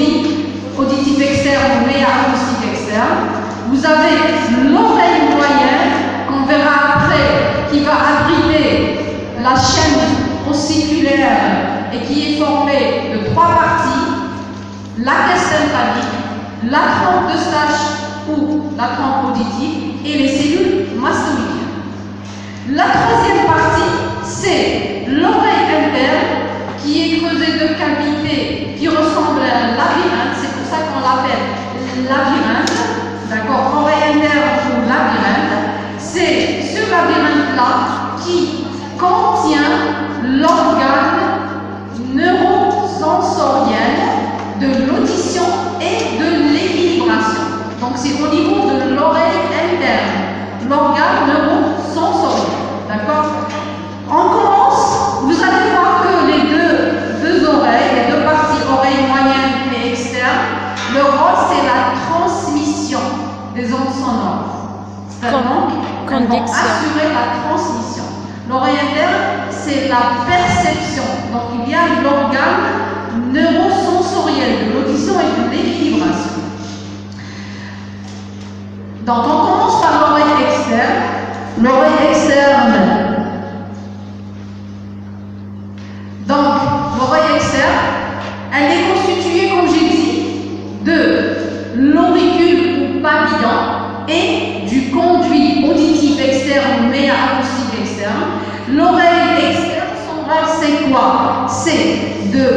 conduit auditif externe mais acoustique externe. Vous avez l'oreille moyenne qu'on verra après qui va abriter la chaîne ossiculaire et qui est formée de 3 parties, la caisse tympanique, la trompe de Stache ou la trompe auditive et les cellules mastoïdiennes. La troisième partie, c'est l'oreille interne qui est creusée de cavités qui ressemblent à un labyrinthe, c'est pour ça qu'on l'appelle labyrinthe, d'accord, oreille interne ou labyrinthe. C'est ce labyrinthe-là qui contient l'organe neurosensoriel de l'audition et de l'équilibration. Donc c'est au niveau de l'oreille interne, l'organe neurosensoriel. D'accord? On commence, vous allez voir que les deux oreilles, les deux parties, oreille moyenne et externe, le rôle c'est la transmission des ondes sonores. C'est-à-dire donc assurer la transmission. L'oreille interne, c'est la perception. Donc il y a l'organe neurosensoriel de l'audition et de l'équilibration. Donc on commence par l'oreille externe. L'oreille externe. Donc l'oreille externe, elle est constituée, comme j'ai dit, de l'auricule ou pavillon et du conduit auditif externe mais acoustique externe. L'oreille externe, son rôle c'est quoi? C'est de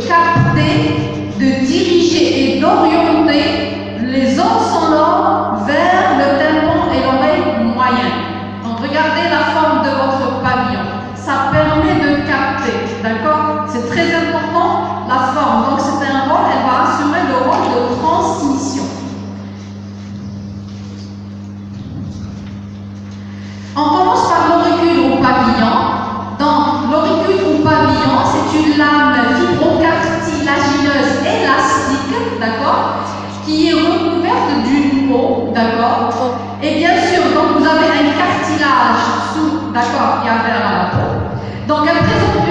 capter, de diriger et d'orienter les ondes sonores vers le tympan et l'oreille moyenne. Donc regardez la forme de votre pavillon. Ça permet de capter, d'accord? C'est très important la forme. Donc c'est un rôle, elle va assurer le rôle de transmission. On commence par l'auricule ou pavillon. Donc, l'auricule ou pavillon, c'est une lame fibrocartilagineuse élastique, d'accord, qui est recouverte d'une peau, d'accord. Et bien sûr, donc vous avez un cartilage sous, d'accord, qui a vers la peau. Donc, elle présente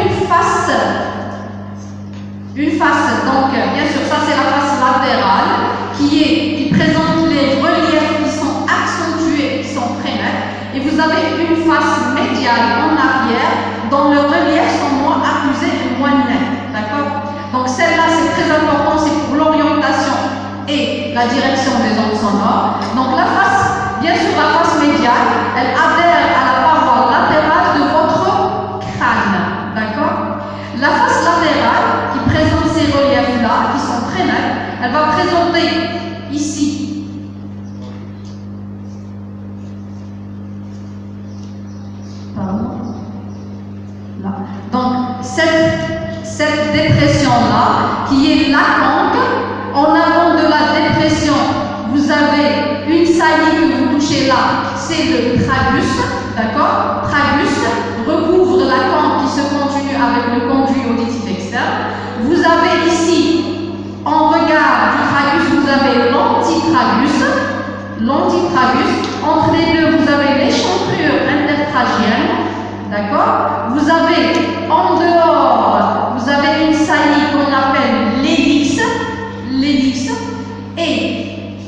une face, donc bien sûr, ça c'est la face latérale, qui présente les reliefs qui sont accentués, qui sont très nets. Et vous avez une face médiale en arrière dont les reliefs sont moins accusés et moins nets. D'accord? Donc celle-là, c'est très important, c'est pour l'orientation et la direction des ondes sonores. Donc la face, bien sûr, la face médiale, elle adhère à la paroi latérale de votre crâne. D'accord? La face latérale, qui présente ces reliefs-là, qui sont très nets, elle va présenter ici. Donc, cette dépression-là, qui est la conque, en avant de la dépression, vous avez une saillie que vous touchez là, c'est le tragus, d'accord? Tragus recouvre la conque qui se continue avec le conduit auditif externe. Vous avez ici, en regard du tragus, vous avez l'antitragus. L'antitragus, entre les deux, vous avez l'échancrure intertragienne. D'accord? Vous avez en dehors, vous avez une saillie qu'on appelle l'hélix. Et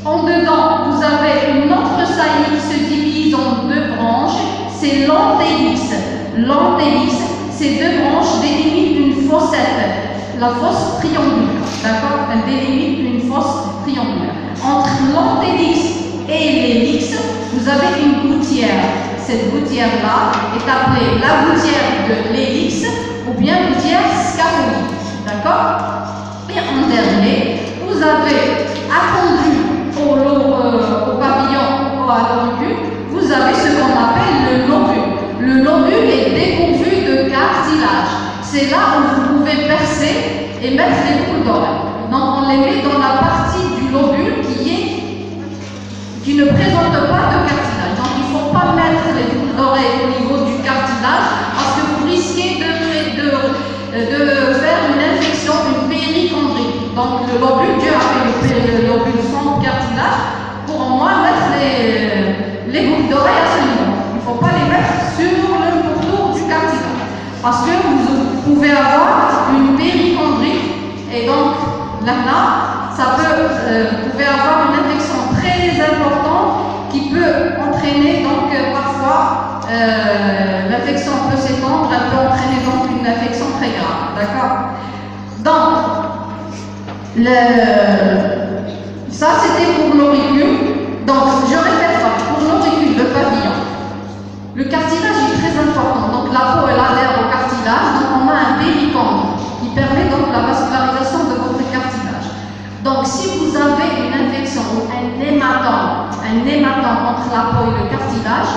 en dedans, vous avez une autre saillie qui se divise en 2 branches. C'est l'antélix. L'antélix, ces 2 branches délimitent une fossette, la fosse triangulaire. D'accord? Elle délimite une fosse triangulaire. Entre l'antélix et l'hélix, vous avez une gouttière. Cette gouttière-là est appelée la gouttière de l'hélix ou bien gouttière scapholique. D'accord? Et en dernier, vous avez accondu au pavillon ou à l'auricule, vous avez ce qu'on appelle le lobule. Le lobule est dépourvu de cartilage. C'est là où vous pouvez percer et mettre les boucles d'oreilles. Donc on les met dans la partie du lobule qui ne présente pas de cartilage. Donc il ne faut pas mettre les boucles d'oreilles au niveau du cartilage parce que vous risquez de faire une infection, une périchondrite. Donc le lobule, Dieu a fait le lobule sans cartilage pour au moins mettre les boucles d'oreilles à ce niveau. Il ne faut pas les mettre sur le pourtour du cartilage parce que vous pouvez avoir une périchondrite et donc là, ça peut, vous pouvez avoir une infection très importante qui peut entraîner donc parfois l'infection peut s'étendre, elle peut entraîner donc une infection très grave, d'accord? Donc, ça c'était pour l'auricule. Donc, je répète pas, pour l'auricule, le pavillon, le cartilage est très important. Donc, la peau elle adhère au cartilage, donc on a un péricondyle qui permet donc la vascularisation de votre cartilage. Donc, si vous avez une infection ou un hématome entre la peau et le cartilage,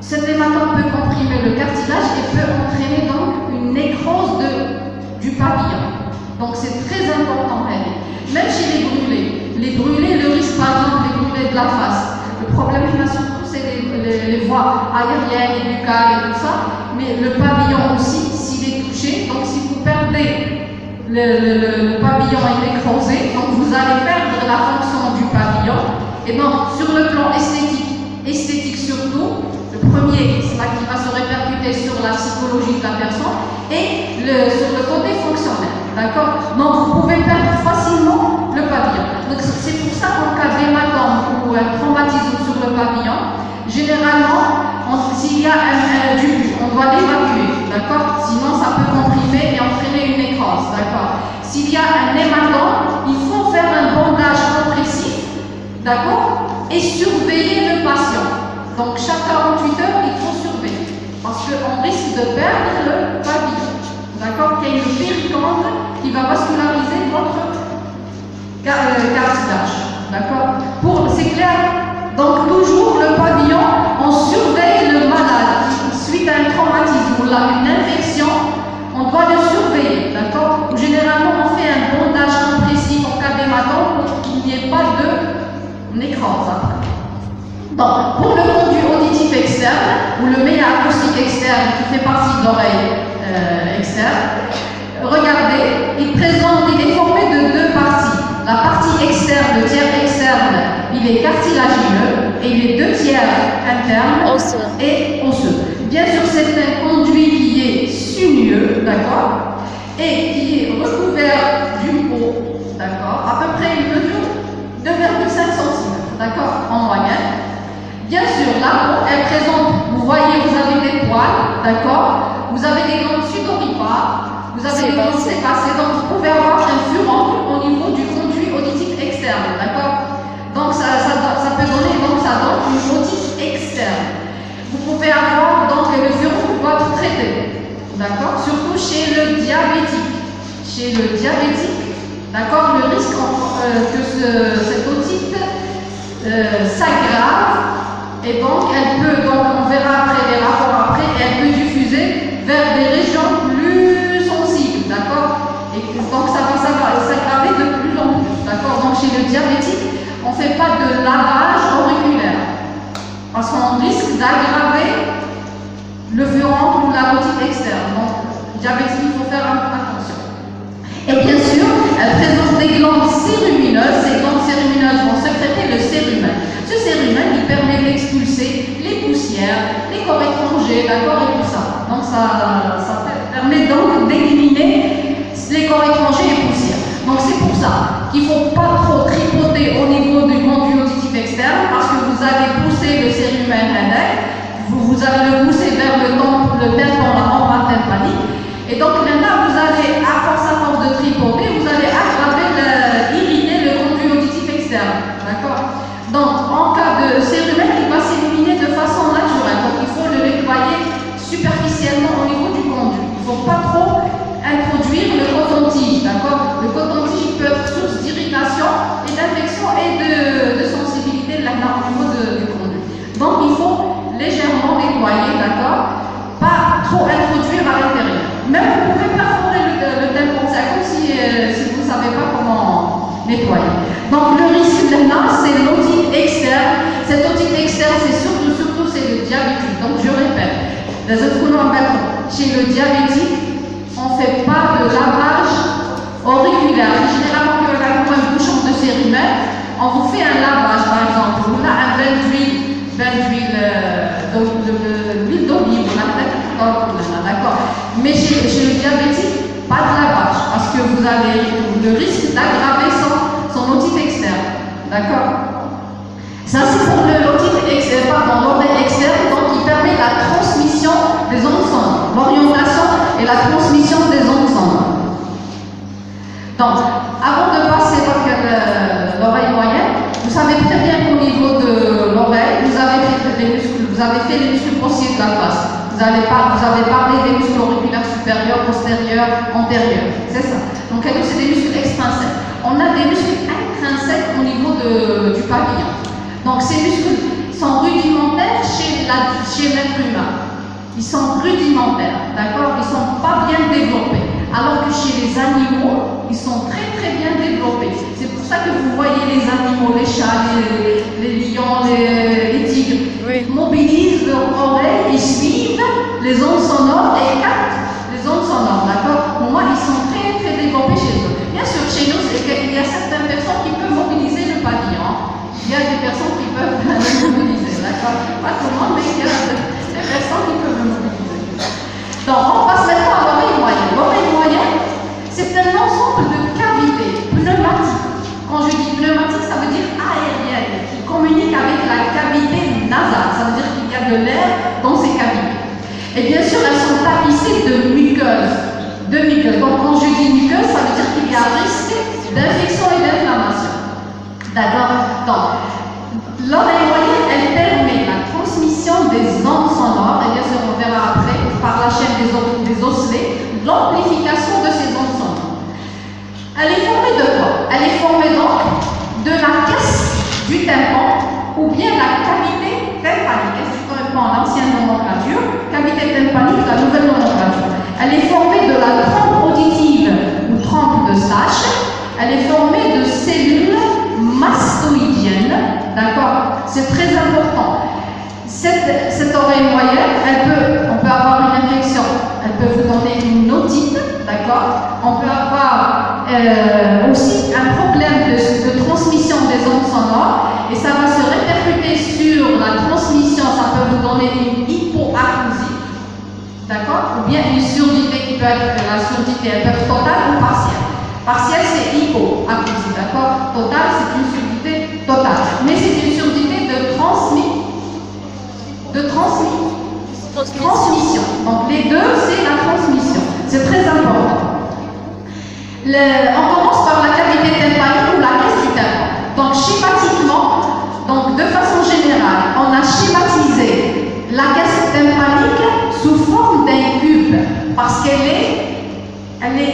cet hématome peut comprimer le cartilage et peut entraîner donc une nécrose du pavillon. Donc, c'est très important, même chez les brûlés, le risque par exemple des brûlés de la face. Le problème il y a surtout c'est les voies aériennes et buccales et tout ça, mais le pavillon aussi, s'il est touché, donc si vous perdez le pavillon est nécrosé, donc vous allez perdre la fonction du pavillon. Et donc sur le plan esthétique surtout, le premier, c'est là qui va se répercuter sur la psychologie de la personne et sur le côté fonctionnel. D'accord? Donc vous pouvez perdre facilement le pavillon. Donc c'est pour ça qu'en cas d'hématome ou un traumatisme sur le pavillon, généralement, s'il y a un début, on doit l'évacuer. D'accord? Sinon ça peut comprimer et entraîner une nécrose. D'accord? S'il y a un hématome, il faut faire un bandage compressif. D'accord? Et surveiller le patient. Donc chaque 48 heures, il faut surveiller. Parce qu'on risque de perdre le pavillon. D'accord? Qu'il y ait une péricondyle qui va vasculariser votre cartilage. D'accord? C'est clair? Donc toujours le pavillon, on surveille le malade. Suite à un traumatisme ou une infection, on doit le surveiller. D'accord? Généralement, on fait un bandage compressif en cas d'hématome pour qu'il n'y ait pas de nécrose après. Donc, pour le conduit auditif externe, ou le méa acoustique externe qui fait partie de l'oreille externe, regardez, il est formé de deux parties. La partie externe, le tiers externe, il est cartilagineux et les deux tiers internes et osseux. Bien sûr, c'est un conduit qui est sinueux, d'accord, et qui est recouvert d'une peau, d'accord, à peu près une mesure de 2,5 cm, d'accord, en moyenne. Bien sûr, la peau, elle présente, vous voyez, vous avez des poils, d'accord, vous avez des glandes sudoripares, vous avez des glandes sébacées, donc vous pouvez avoir un furoncle au niveau du conduit auditif externe, d'accord. Donc ça peut donner, donc ça donne une otite externe. Vous pouvez avoir, donc le furoncle doit être traité, d'accord, surtout chez le diabétique. Chez le diabétique, d'accord, le risque que cette otite s'aggrave. Et donc, elle peut, on verra après les rapports après, elle peut diffuser vers des régions plus sensibles, d'accord? Et donc, ça va s'aggraver de plus en plus, d'accord? Donc, chez le diabétique, on ne fait pas de lavage auriculaire, parce qu'on risque d'aggraver le furoncle ou la otite externe. Donc, diabétique, il faut faire attention. Et bien sûr, elle présente des glandes sérumineuses. Ces glandes sérumineuses vont sécréter le cérumen. Ce cérumen, il permet d'expulser les poussières, les corps étrangers, d'accord, et tout ça. Donc, ça permet donc d'éliminer les corps étrangers et poussières. Donc, c'est pour ça qu'il ne faut pas trop tripoter au niveau du conduit auditif externe, parce que vous allez pousser le cérumen vous allez le pousser vers le tympan, la membrane tympanique. Et donc, maintenant, vous allez, à force de tripoter, vous allez irriter le conduit auditif externe. D'accord? Donc, en cas de cérumen, il va s'éliminer de façon naturelle. Donc, il faut le nettoyer superficiellement au niveau du conduit. Il ne faut pas trop introduire le coton-tige. D'accord? Le coton-tige peut être source d'irritation et d'infection et de sensibilité au niveau du conduit. Donc, il faut légèrement nettoyer. D'accord? Pas trop introduire à l'intérieur. Même vous pouvez perforer le tympan, c'est comme si vous ne savez pas comment nettoyer. Donc le risque là, c'est l'otite externe. Cette otite externe, c'est surtout c'est le diabétique. Donc je répète, chez le diabétique, on ne fait pas de lavage auriculaire. Généralement, quand on a un bouchon de cérumen, on vous fait un lavage, par exemple. On a un bain d'huile d'olive, d'accord. Mais chez le diabétique, pas de lavage, parce que vous avez le risque d'aggraver son otite externe. D'accord? Ça, c'est pour l'oreille externe, donc qui permet la transmission des ondes sonores, l'orientation et la transmission des ondes sonores. Donc, avant de passer donc l'oreille moyenne, vous savez très bien qu'au niveau de l'oreille, vous avez fait les muscles grossiers de la face. Vous avez parlé des muscles auriculaires supérieurs, postérieurs, antérieurs. C'est ça. Donc, nous, c'est des muscles extrinsèques. On a des muscles intrinsèques au niveau du pavillon. Donc, ces muscles sont rudimentaires chez l'être humain. Ils sont rudimentaires, d'accord? Ils ne sont pas bien développés. Alors que chez les animaux, ils sont très très bien développés. C'est pour ça que vous voyez les animaux, les chats, les lions, les tigres, oui, mobilisent leurs oreilles et suivent les ondes sonores et captent les ondes sonores, d'accord? Pour moi, ils sont très très développés chez eux. Bien sûr, chez nous, il y a certaines personnes qui peuvent mobiliser le pavillon. Il y a des personnes qui peuvent le mobiliser, d'accord? Pas tout le monde, mais il y a des personnes qui peuvent le mobiliser. Donc, on passe maintenant à l'oreille moyenne. L'oreille moyenne, c'est un ensemble de cavités pneumatiques. Quand je dis pneumatique, ça veut dire aérienne, qui communique avec la cavité nasale. Ça veut dire qu'il y a de l'air dans ces cavités. Et bien sûr, elles sont tapissées de muqueuses. Donc, quand je dis muqueuse, ça veut dire qu'il y a risque d'infection et d'inflammation. D'accord? Donc, l'oreille moyenne, elle permet la transmission des ondes sonores, et bien sûr, on verra après, par la chaîne des osselets, l'amplification de ces ondes sonores. Elle est formée de quoi? Elle est formée donc de la caisse du tympan ou bien la cavité tympanique. Qu'est-ce que tu comprends? L'ancienne nomenclature, cavité tympanique, la nouvelle nomenclature. Elle est formée de la trompe auditive ou trompe de Sachs. Elle est formée de cellules mastoïdiennes. D'accord? C'est très important. Cette oreille moyenne, on peut avoir une infection, elle peut vous donner une otite, d'accord? On peut avoir aussi un problème de transmission des ondes sonores et ça va se répercuter sur la transmission, ça peut vous donner une hypoacousie, d'accord? Ou bien une surdité qui peut être, la surdité, elle peut être totale ou partielle. Partielle, c'est hypoacousie, d'accord? Totale, c'est une surdité totale. Mais c'est une surdité de transmission. Donc les deux, c'est la transmission. C'est très important. On commence par la cavité tympanique ou la caisse du tympan. Donc schématiquement, donc de façon générale, on a schématisé la caisse tympanique sous forme d'un cube parce qu'elle est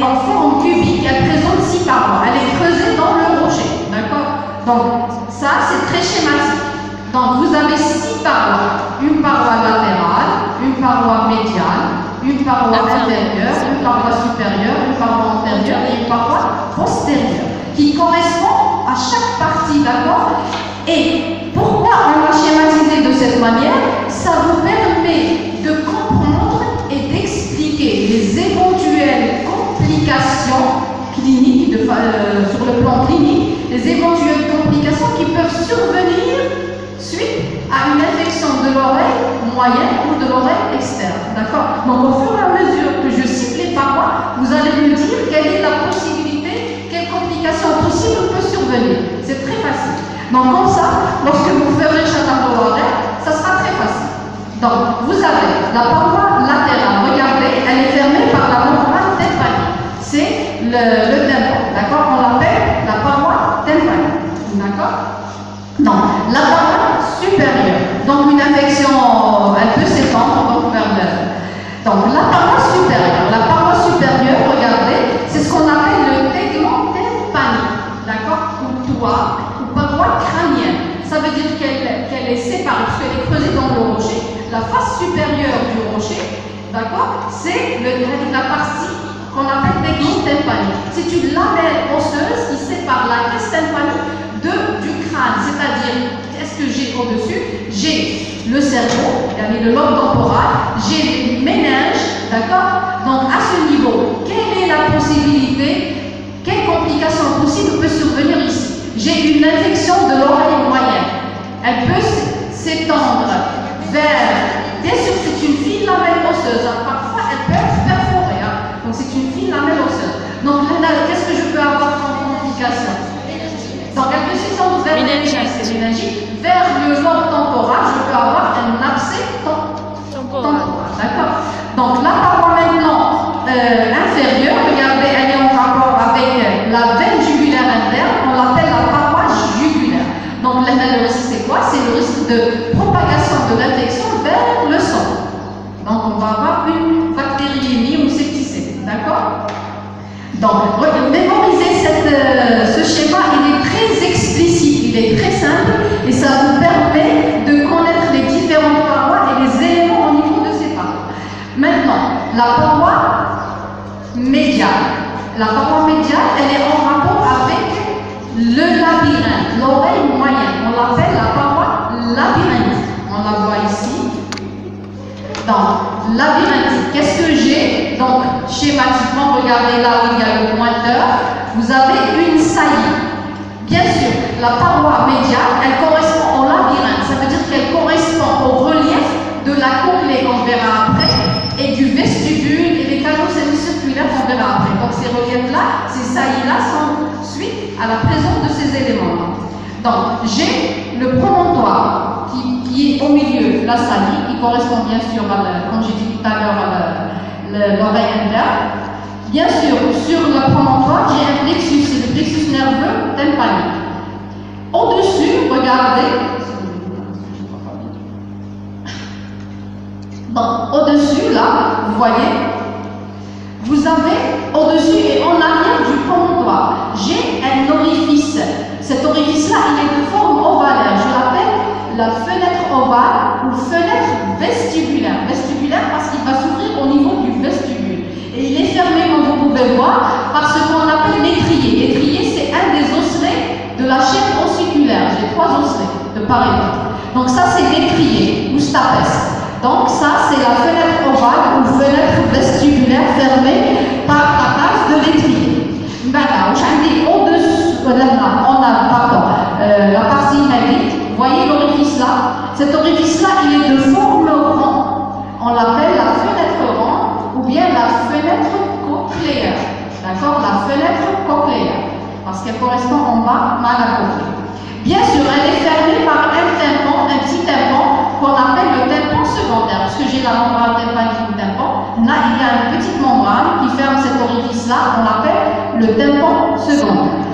en forme cubique. Elle présente 6 parois. Elle est creusée dans le rocher. D'accord? Donc ça, c'est très schématique. Donc, vous avez 6 parois. Une paroi latérale, une paroi médiane, une paroi intérieure, une paroi supérieure, une paroi antérieure et une paroi postérieure, qui correspondent à chaque partie, d'accord? Et pourquoi on l'a schématisé de cette manière? Ça vous permet de comprendre et d'expliquer les éventuelles complications cliniques, sur le plan clinique, les éventuelles complications qui peuvent survenir suite à une infection de l'oreille moyenne ou de l'oreille externe. D'accord? Donc, au fur et à mesure que je cite les parois, vous allez me dire quelle est la possibilité, quelle complication possible peut survenir. C'est très facile. Donc, comme ça, lorsque vous ferez chacun de l'oreille, ça sera très facile. Donc, vous avez la paroi latérale. Regardez, elle est fermée par la membrane tympanique. C'est le tympan. D'accord? On l'appelle la paroi tympanique. D'accord? Non, la paroi supérieure. Donc une infection, elle peut s'étendre vers donc la paroi supérieure, regardez, c'est ce qu'on appelle le tegment tympanique, d'accord? Ou toit, ou paroi crânienne. Ça veut dire qu'elle est séparée, parce qu'elle est creusée dans le rocher. La face supérieure du rocher, d'accord? C'est la partie qu'on appelle tegment tympanique. C'est une lamelle osseuse qui sépare la caisse tympanique du crâne, c'est-à-dire, qu'est-ce que j'ai au-dessus? J'ai le cerveau, le lobe temporal, j'ai les méninges, d'accord? Donc, à ce niveau, quelle est la possibilité, quelle complication possible peut survenir ici? J'ai une infection de l'oreille moyenne. Elle peut s'étendre vers, bien sûr, c'est une fine lamelle osseuse, parfois elle peut être perforée, donc c'est une fine lamelle osseuse. Donc, qu'est-ce que La paroi médiane, elle est en rapport avec le labyrinthe, l'oreille moyenne. On l'appelle la paroi labyrinthique. On la voit ici. Donc, labyrinthique. Qu'est-ce que j'ai? Donc, schématiquement, regardez là où il y a le pointeur. Vous avez une saillie. Bien sûr, la paroi médiane, elle correspond au labyrinthe. Ça veut dire qu'elle correspond au relief de la cochlée qu'on verra après et du vestibule et des canaux sémicirculaires qu'on verra après. Donc, ces reliefs-là, ces saillies-là sont suite à la présence de ces éléments. Donc, j'ai le promontoire qui est au milieu, la saillie, qui correspond bien sûr, comme j'ai dit tout à l'heure, à l'oreille interne. Bien sûr, sur le promontoire, j'ai un plexus, c'est le plexus nerveux tympanique. Au-dessus, regardez. Bon, au-dessus, là, vous voyez, vous avez au-dessus et en arrière du promontoire, j'ai un orifice. Cet orifice-là, il est de forme ovalaire. Je l'appelle la fenêtre ovale ou fenêtre vestibulaire. Vestibulaire parce qu'il va s'ouvrir au niveau du vestibule. Et il est fermé, comme vous pouvez voir, par ce qu'on appelle l'étrier. L'étrier, c'est un des osselets de la chaîne ossiculaire. J'ai 3 osselets de part et d'autre. Donc ça, c'est l'étrier ou stapes. Donc ça, c'est la fenêtre ovale ou fenêtre vestibulaire fermée par la base de l'étrier. Maintenant, au-dessus, on a la partie hélique. Vous voyez l'orifice là? Cet orifice-là, il est de forme rond. On l'appelle la fenêtre ronde ou bien la fenêtre cochléaire. D'accord? La fenêtre cochléaire. Parce qu'elle correspond en bas à la cochlée. Bien sûr, elle est fermée par un tympan, un petit tympan qu'on appelle le tympan secondaire. Parce que j'ai la membrane tympanique du tympan. Là, il y a une petite membrane qui ferme cet orifice-là. On l'appelle le tympan secondaire.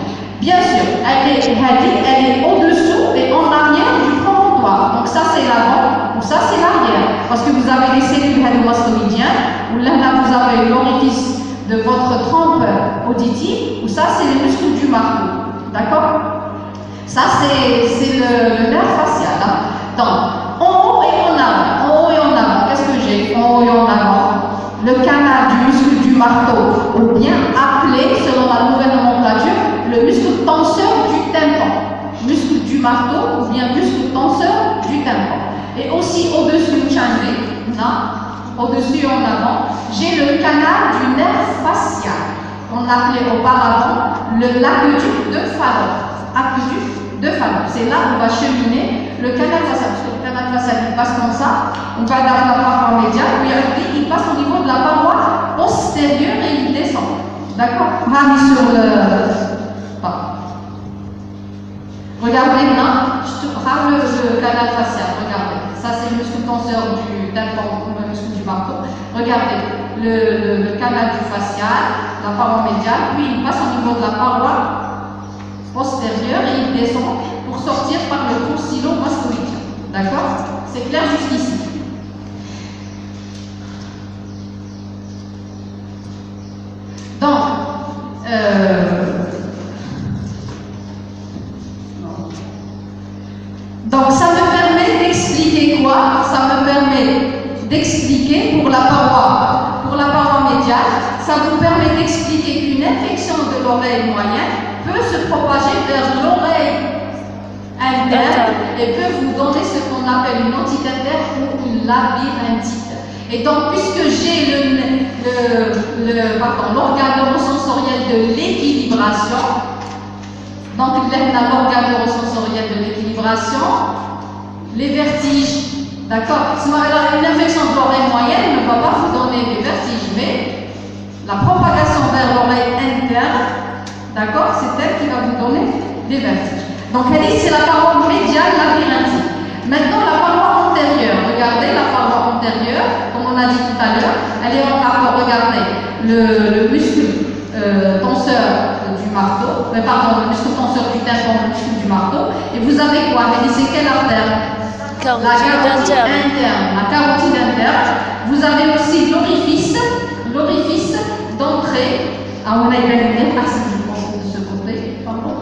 Bien sûr, elle est au-dessous et en arrière du promontoire. Donc ça, c'est l'avant ou ça, c'est l'arrière. Parce que vous avez les cellules hélicostomidiennes, où là, vous avez l'orifice de votre trompe auditive, ou ça, c'est les muscles du marteau. D'accord? Ça, c'est le nerf facial. Hein? Donc, en haut et en avant. En haut et en avant, qu'est-ce que j'ai? En haut et en avant, le canal du muscle du marteau, ou bien appelé, selon la nouvelle nomenclature, le muscle tenseur du tympan. Muscle du marteau, ou bien muscle tenseur du tympan. Et aussi au-dessus, au-dessus et en avant, j'ai le canal du nerf facial. On appelait auparavant l'aqueduc de Fallot. Aqueduc de Fallot. C'est là où on va cheminer le canal facial. Parce que le canal facial, il passe comme ça. On va dans la paroi médiane, puis il passe au niveau de la paroi postérieure et il descend. D'accord? Rami sur le. Regardez là, je te parle le canal facial. Regardez. Ça, c'est le muscle tenseur du tympan, le muscle du marteau. Regardez le canal du facial, la paroi médiane, puis il passe au niveau de la paroi postérieure et il descend pour sortir par le trou stylo-mastoïdien. D'accord? C'est clair jusqu'ici. Donc, ça me permet d'expliquer quoi? Ça me permet d'expliquer pour la paroi médiane, ça vous permet d'expliquer qu'une infection de l'oreille moyenne peut se propager vers l'oreille interne et peut vous donner ce qu'on appelle une otite interne ou une labyrinthite. Et donc, puisque j'ai l'organe neurosensoriel de l'équilibration, donc l'organe neurosensoriel de l'équilibration, les vertiges, d'accord? Une infection de l'oreille moyenne ne va pas vous donner des vertiges, mais la propagation vers l'oreille interne, d'accord, c'est elle qui va vous donner des vertiges. Donc elle dit c'est la paroi médiane labyrinthique. Maintenant la paroi antérieure, regardez la paroi antérieure, comme on a dit tout à l'heure, elle est en rapport, regardez, le muscle tenseur du marteau, le muscle tenseur du tympan, le muscle du marteau, et vous avez quoi? Elle dit c'est quelle artère? La carotide interne. La carotide interne. Vous avez aussi l'orifice d'entrée. On a égalité, parce que je pense de ce côté. Pardon.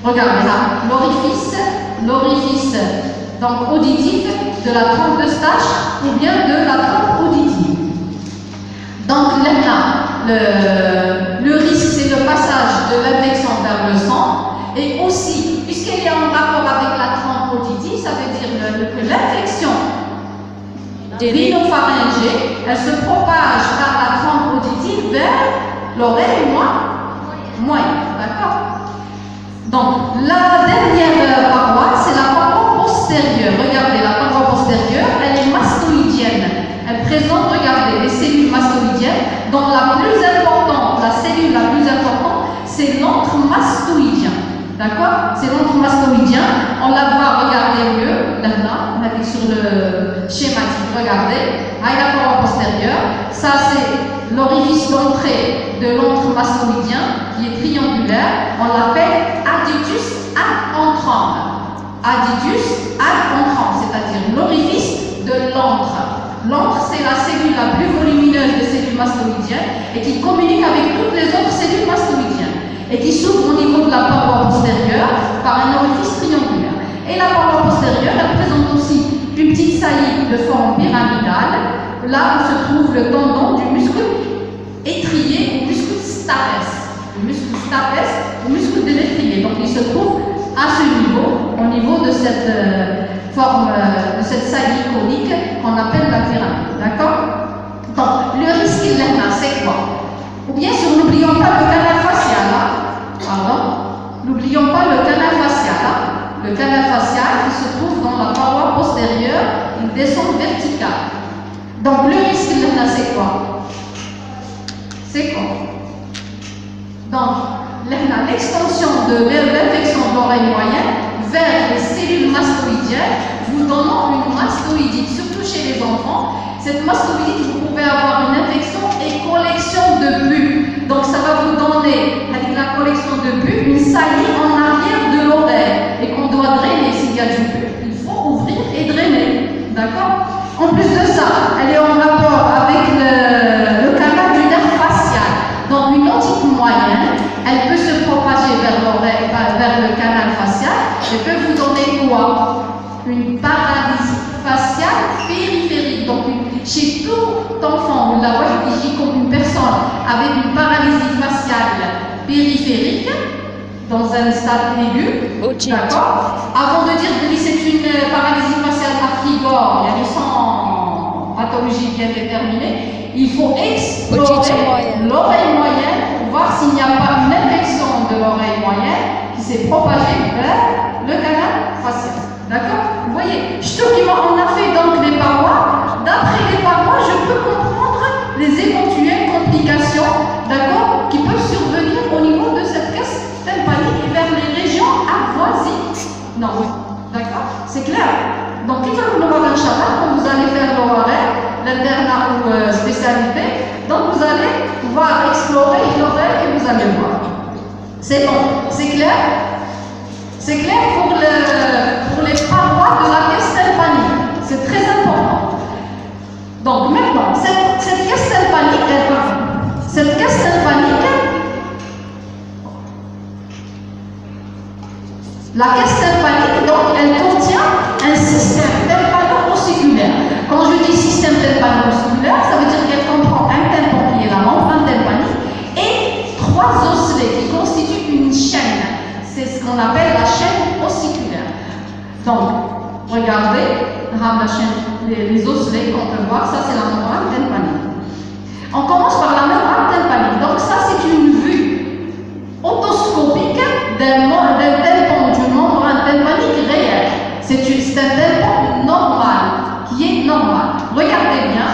Regardez là, l'orifice donc auditif de la trompe de Stache ou bien de la trompe auditive. Donc là, le risque rhinopharyngée, elle se propage par la trempe auditive vers l'oreille moyenne. D'accord? Donc, la dernière paroi, c'est la paroi postérieure. Regardez, la paroi postérieure, elle est mastoïdienne. Elle présente, regardez, les cellules mastoïdiennes, dont la plus importante, la cellule la plus importante, c'est l'antre mastoïdien. D'accord? C'est l'antre mastoïdien. On la voit, regardez mieux, là, on a sur le schématique, regardez. La paroi postérieure, ça c'est l'orifice d'entrée de l'antre mastoïdien qui est triangulaire. On l'appelle adductus ad entrant. Adductus ad entrant, c'est-à-dire l'orifice de l'antre. L'antre, c'est la cellule la plus volumineuse des cellules mastoïdiennes et qui communique avec toutes les autres cellules mastoïdiennes et qui s'ouvre au niveau de la paroi postérieure par un orifice triangulaire. Et la paroi postérieure, elle présente aussi une petite saillie de forme pyramidale, là où se trouve le tendon du muscle étrier ou muscle stapes. Le muscle stapes, le muscle de l'étrier. Donc il se trouve à ce niveau, au niveau de cette forme, de cette saillie conique qu'on appelle la pyramide. D'accord? Donc le risque là, c'est quoi? Ou bien sûr, n'oublions pas le canal facial. Pardon? N'oublions pas le canal facial. Le canal facial qui se trouve dans la paroi postérieure, il descend vertical. Donc le risque là, c'est quoi? C'est quoi? Donc, l'extension de l'infection de l'oreille moyenne vers les cellules mastoïdiennes, vous donnant une mastoïdite, surtout chez les enfants. Cette mastoïdite, vous pouvez avoir une infection et collection de pus. Donc, ça va vous donner, avec la collection de pus, une saillie en arrière de l'oreille et qu'on doit drainer s'il y a du pus. Il faut ouvrir et drainer. D'accord? En plus de ça, elle est en rapport avec le canal du nerf facial. Donc, une otite moyenne, elle peut se propager vers l'oreille, vers le canal facial, et peut vous donner quoi? Une paralysie faciale périphérique. Donc, chez tout enfant, on la voit comme une personne avec une paralysie faciale périphérique, dans un stade aigu, d'accord? Avant de dire que c'est une paralysie faciale afrigore, il y a sans pathologie bien déterminée, il faut explorer l'oreille moyenne pour voir s'il n'y a pas une infection de l'oreille moyenne qui s'est propagée vers le canal facial. D'accord? Vous voyez, on a fait donc les parois. D'après les parois, je peux comprendre les éventuelles complications, d'accord, qui peuvent survenir au niveau de cette caisse tympanique et vers les régions avoisines. Non, d'accord? C'est clair. Donc, quand vous allez faire l'oreille, l'internat ou spécialité, donc vous allez pouvoir explorer l'oreille et vous allez voir. C'est bon, c'est clair? C'est clair pour les parois de la caisse tympanique. C'est très important. Donc maintenant, cette caisse tympanique, la caisse tympanique, donc, elle contient un système tympano-ossiculaire. Quand je dis système tympano-ossiculaire, ça veut dire qu'elle comprend un tympan qui est la membrane tympanique et 3 osselets qui constituent une chaîne. C'est ce qu'on appelle la chaîne ossiculaire. Donc, regardez, la chaîne, les osselets qu'on peut voir, ça c'est la membrane tympanique. On commence par la membrane tympanique. Donc ça c'est une vue otoscopique d'un tympan, d'une membrane tympanique réelle. C'est un tympan normal, qui est normal. Regardez bien.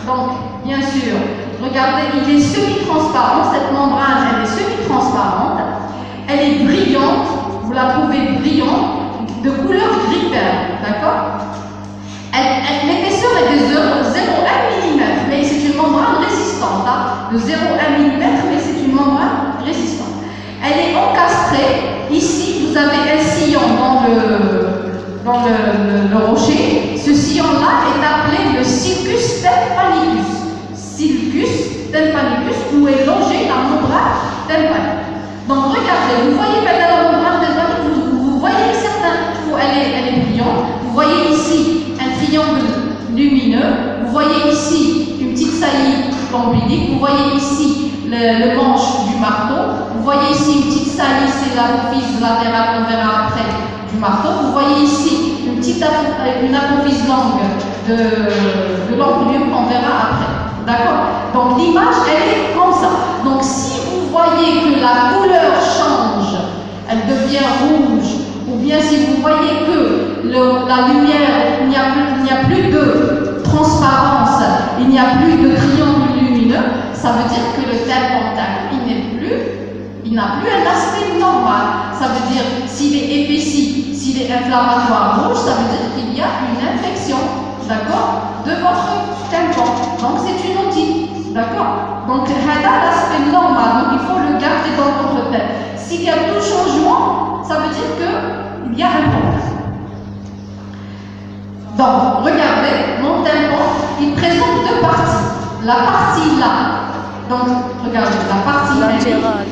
Donc, bien sûr, regardez, il est semi-transparent. Cette membrane, elle est semi-transparente. Elle est brillante. Vous la trouvez brillante, de couleur gris perle. D'accord? L'épaisseur est de 0,1 mm, mais c'est une membrane résistante. De 0,1 mm, mais c'est une membrane résistante. Elle est encastrée. Ici, vous avez un sillon dans le rocher. Ce sillon-là est appelé le sulcus tympanicus. Sulcus tympanicus, où est logée la membrane tympanique. Donc regardez, vous voyez maintenant la membrane tympanique, vous voyez certains trous, elle est brillante. Vous voyez ici un triangle lumineux. Vous voyez ici une petite saillie lombrique. Vous voyez ici le manche du marteau. Vous voyez ici une petite saillie, c'est l'apophyse latérale qu'on verra après du marteau. Vous voyez ici une apophyse longue de l'enclume qu'on verra après. D'accord? Donc l'image, elle est comme ça. Donc si vous voyez que la couleur change, elle devient rouge, ou bien si vous voyez que la lumière, il n'y a plus de transparence, il n'y a plus de triangle lumineux, ça veut dire que le tympan, il n'a plus un aspect normal. Ça veut dire, s'il est épaissi, s'il est inflammatoire rouge, ça veut dire qu'il y a une infection, d'accord, de votre tympan. Donc c'est une otite, d'accord. Donc c'est l'aspect normal, donc il faut le garder dans votre tête. S'il y a tout changement, ça veut dire qu'il y a un problème. Donc regardez, mon tympan, il présente deux parties. La partie là, donc, regardez, la partie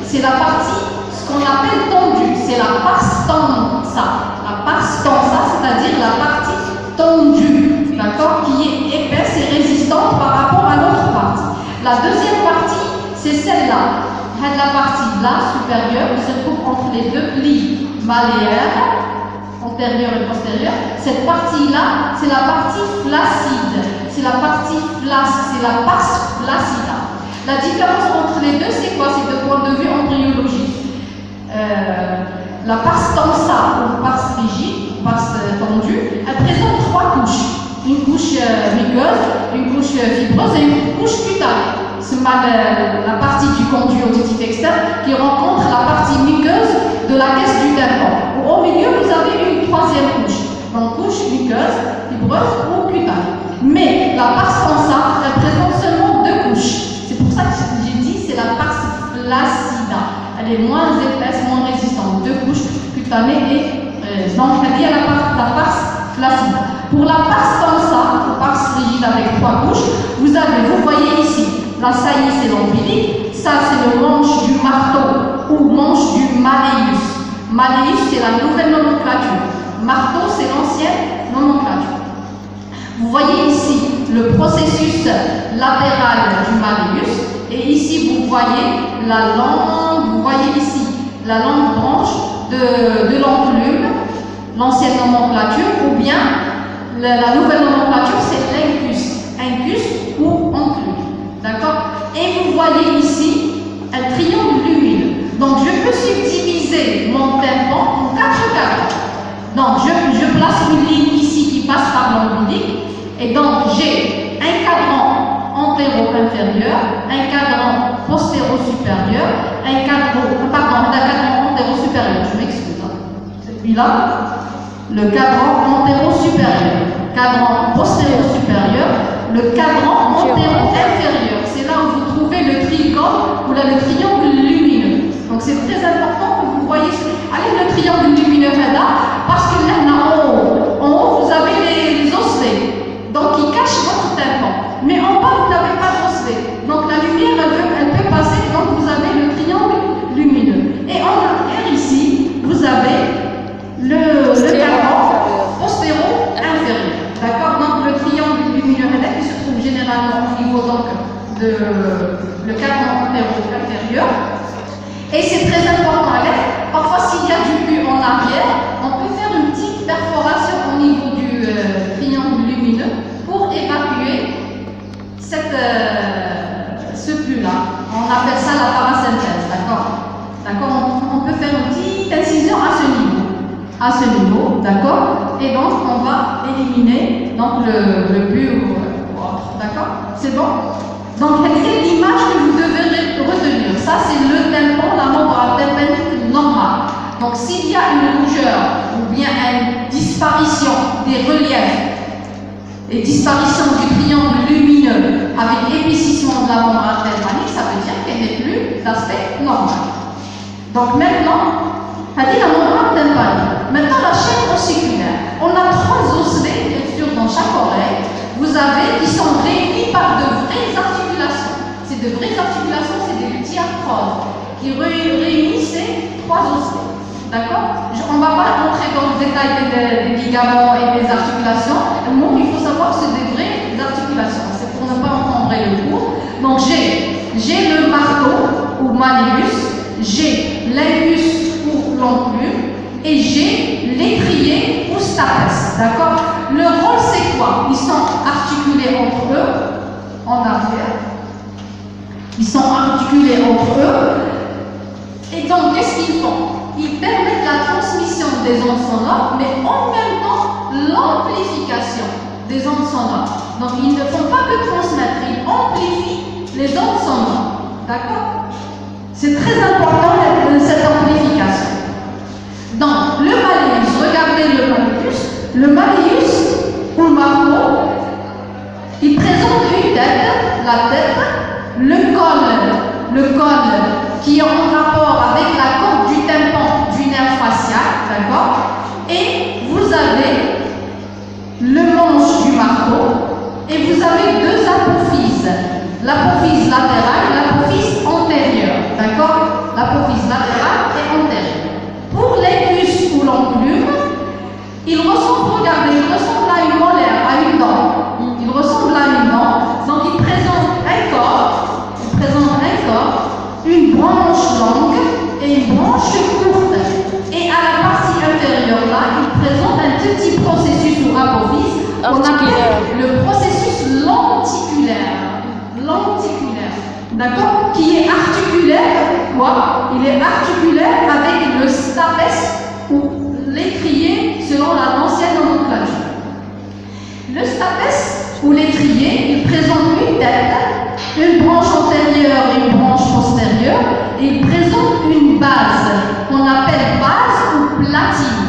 c'est la partie, ce qu'on appelle tendue, c'est la pars stanza. La pars stanza, c'est-à-dire la partie tendue, d'accord, qui est épaisse et résistante par rapport à l'autre partie. La deuxième partie, c'est celle-là. La partie là, supérieure, qui se trouve entre les deux plis maléaires, antérieure et postérieure. Cette partie-là, c'est la partie flaccide. C'est la partie flasque, c'est la pars flaccida. La différence entre les deux, c'est quoi? C'est de point de vue embryologique. La pars stanza ou pars rigide, pars tendue, elle présente trois couches. Une couche muqueuse, une couche fibreuse et une couche cutanée. C'est la partie du conduit auditif externe qui rencontre la partie muqueuse de la caisse du tympan. Au milieu, vous avez une troisième couche. Donc couche muqueuse, fibreuse ou cutanée. Mais la pars stanza, elle présente seulement deux couches. C'est pour ça que j'ai dit c'est la pars flaccida. Elle est moins épaisse, moins résistante. Deux couches cutanées et donc elle est la pars flaccida. Pour la pars stanza, ou pars rigide avec trois couches, vous voyez ici, la saillie c'est l'ombilic, ça c'est le manche du marteau ou manche du malleus. Malleus c'est la nouvelle nomenclature. Marteau c'est l'ancienne nomenclature. Vous voyez ici le processus latéral du malleus et ici vous voyez la langue, vous voyez ici la langue branche de l'enclume, l'ancienne nomenclature, ou bien la nouvelle nomenclature c'est incus ou enclume. D'accord? Et vous voyez ici un triangle lumineux. Donc je peux subdiviser mon tympan en 4 cadres. Donc je place une ligne ici qui passe par l'ombilic. Et donc j'ai un cadran antéro-inférieur, un cadran postéro-supérieur, un cadran antéro-supérieur, je m'excuse. Celui-là, le cadran antéro-supérieur, cadran postéro-supérieur, le cadran antéro-inférieur. C'est là où vous trouvez le trigone ou là, le triangle lumineux. Donc c'est très important que vous voyez. Allez, le triangle lumineux là, parce que là, en haut, vous avez les osselets. Donc, il cache votre tympan. Mais en bas, vous n'avez pas d'osselet. Donc, la lumière, elle peut passer. Donc, vous avez le triangle lumineux. Et en arrière, ici, vous avez le cadran postéro-inférieur. D'accord? Donc, le triangle lumineux qui se trouve généralement au niveau donc, le cadran antéro-inférieur. Et c'est très important. Parfois, s'il y a du pu en arrière, on peut faire une petite perforation au niveau du triangle lumineux pour évacuer ce pu-là. On appelle ça la parasynthèse, d'accord? On peut faire une petite incision à ce niveau, d'accord? Et donc, on va éliminer donc, le pu ou autre, d'accord? C'est bon? Donc, quelle est l'image que vous devez retenir? Ça, c'est le tympan, la membrane tympanique normale. Donc, s'il y a une rougeur ou bien une disparition des reliefs et disparition du triangle lumineux avec épaississement de la membrane tympanique, ça veut dire qu'elle n'est plus d'aspect normal. Donc, maintenant, on dit la membrane tympanique. Maintenant, la chaîne ossiculaire. On a 3 osselets, bien sûr, dans chaque oreille. Vous avez qui sont réunis par de vraies articulations. C'est de vraies articulations, c'est des diaphragmes qui réunissent ces 3 osselets. D'accord? On ne va pas rentrer dans le détail des ligaments et des articulations. Moi, il faut savoir que c'est des vraies articulations. C'est pour ne pas encombrer le cours. Donc, j'ai le marteau ou malleus, j'ai l'incus ou l'enclume et j'ai l'étrier ou stapes. stapes, d'accord? Le rôle, c'est quoi? Ils sont articulés entre eux, en arrière. Ils sont articulés entre eux. Et donc, qu'est-ce qu'ils font? Ils permettent la transmission des ondes sonores, mais en même temps, l'amplification des ondes sonores. Donc, ils ne font pas que transmettre, ils amplifient les ondes sonores. D'accord? C'est très important cette amplification. Donc, le malleus, regardez le malleus. Le malleus, ou le marteau, il présente une tête, la tête, le cône qui est en rapport avec la corde du tympan du nerf facial, d'accord? Et vous avez le manche du marteau et vous avez deux apophyses, l'apophyse latérale et l'apophyse antérieure, d'accord? L'apophyse latérale et antérieure. Pour les puces ou l'enclume, il ressemble, regardez, il ressemble à une molaire, à une dent. Il ressemble à une dent, donc il présente un corps, une branche longue et une branche courte. Et à la partie intérieure là, il présente un petit processus ou apophyse qu'on appelle le processus lenticulaire. Lenticulaire, d'accord? Qui est articulaire, quoi? Il est articulaire avec le stapes ou l'étrier selon l'ancienne nomenclature. Le stapes ou l'étrier, il présente une tête, une branche antérieure et une branche postérieure, et il présente une base qu'on appelle base ou platine.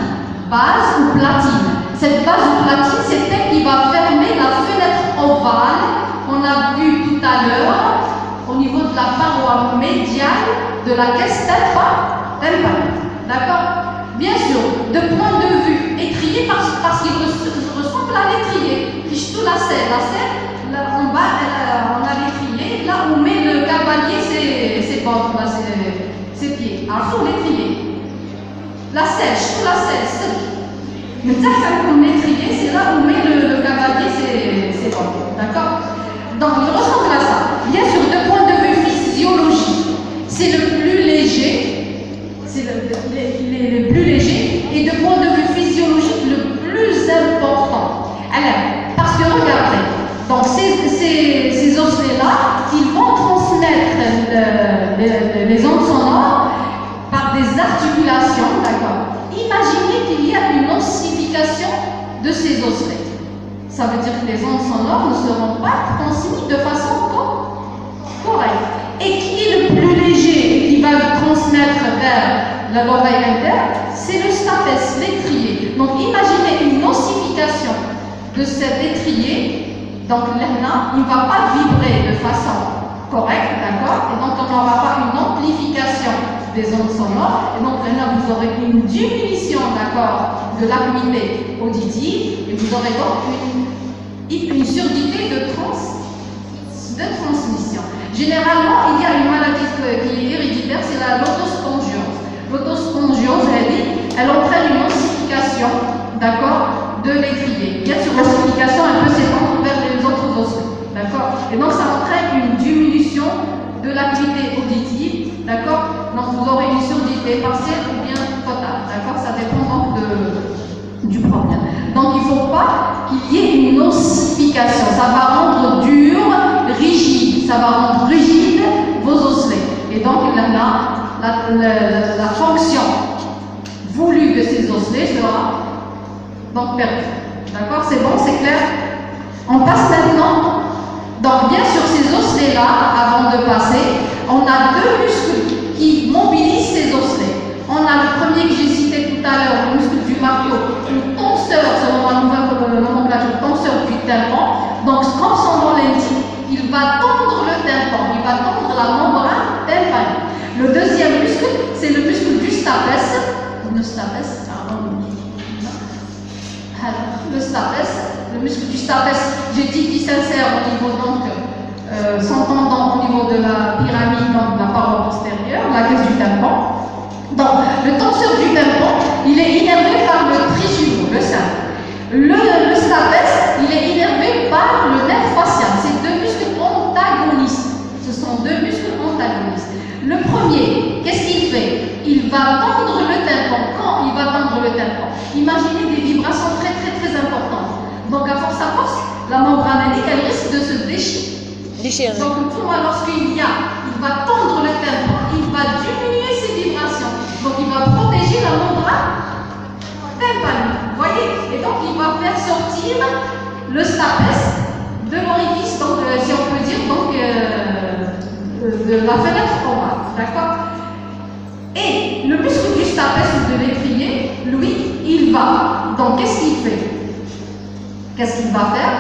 Base ou platine. Cette base ou platine, c'est elle qui va fermer la fenêtre ovale qu'on a vue tout à l'heure au niveau de la paroi médiane de la caisse tympanique. D'accord? Bien sûr, de point de vue étrier, parce qu'il ressemble à l'étrier. La selle, là, en bas, on a l'étrier. Là, on met le cavalier, ses bords, ses pieds. Alors, sur l'étrier. La selle, sous la selle. Mais ça, comme l'étrier, c'est là où on met le cavalier, ses bords. D'accord? Donc, il ressemble à ça. Bien sûr, de point de vue physiologique, c'est le plus léger. C'est le plus léger. Et de point de vue physiologique, le plus important. Alors, parce que regardez, donc ces osselets-là, ils vont transmettre les ondes sonores par des articulations, d'accord? Imaginez qu'il y a une ossification de ces osselets. Ça veut dire que les ondes sonores ne seront pas transmises de façon correcte. Et qui est le plus léger et qui va le transmettre vers l'oreille interne? C'est le stapes, l'étrier. Donc imaginez une ossification de cet étrier, donc là, il ne va pas vibrer de façon correcte, d'accord? Et donc on n'aura pas une amplification des ondes sonores, et donc là, vous aurez une diminution, d'accord, de l'acuité auditive, et vous aurez donc une surdité de transmission. Généralement, il y a une maladie qui est héréditaire, c'est l'autospongiose. L'autospongiose, elle entraîne une ossification, d'accord, de l'étrier. Bien sûr, l'ossification, elle peut s'étendre vers les autres osselets, d'accord? Et donc, ça entraîne une diminution de l'acuité auditive, d'accord? Donc, vous aurez une surdité partielle ou bien totale, d'accord? Ça dépend donc du problème. Donc, il ne faut pas qu'il y ait une ossification. Ça va rendre dur, rigide. Ça va rendre rigide vos osselets. Et donc, la fonction voulue de ces osselets sera donc perdu. D'accord? C'est bon, c'est clair? On passe maintenant. Donc, bien sûr, ces osselets-là, avant de passer, on a deux muscles qui mobilisent ces osselets. On a le premier que j'ai cité tout à l'heure, le muscle du marteau, le tonseur, selon la nouvelle nomenclature, tonseur du tympan. Donc, comme son nom l'indique, il va tendre le tympan, il va tendre la membrane tympanique. Le deuxième muscle, c'est le muscle du stapes. Le stapes, pardon. Le stapes, le muscle du stapes, j'ai dit qu'il s'insère au niveau donc s'entendant au niveau de la pyramide, donc de la paroi postérieure, la caisse du tympan. Donc, le tenseur du tympan, il est innervé par le trijumeau, le sein. Le stapes, il est innervé par le nerf facial. C'est deux muscles antagonistes. Ce sont deux muscles antagonistes. Le premier, qu'est-ce qu'il fait? Il va tendre le tympan. Quand il va tendre le tympan? Imaginez des vibrations très très très la membrane hélique, elle risque de se Déchirer. Donc, lorsqu'il va tendre le tympan, il va diminuer ses vibrations. Donc, il va protéger la membrane tympanique. Vous voyez? Et donc, il va faire sortir le stapes de l'orifice, donc, si on peut dire, donc, de la fenêtre ovale. D'accord? Et le muscle du stapes ou de l'étrier, lui, il va. Donc, qu'est-ce qu'il fait? Qu'est-ce qu'il va faire?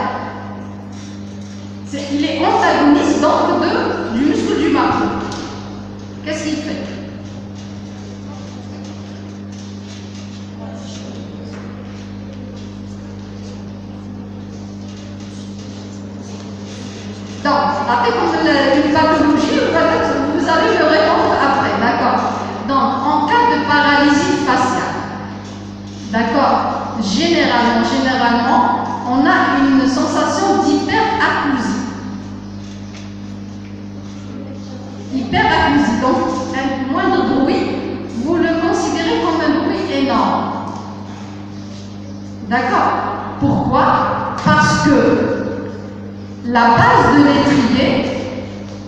Il est antagoniste donc du muscle du marteau. Qu'est-ce qu'il fait? Donc, après, comme une pathologie, vous allez le répondre après, d'accord? Donc, en cas de paralysie faciale, d'accord, généralement, on a une sensation d'hyperacousie. Hyperacousie, donc un moindre bruit, vous le considérez comme un bruit énorme. D'accord? Pourquoi? Parce que la base de l'étrier,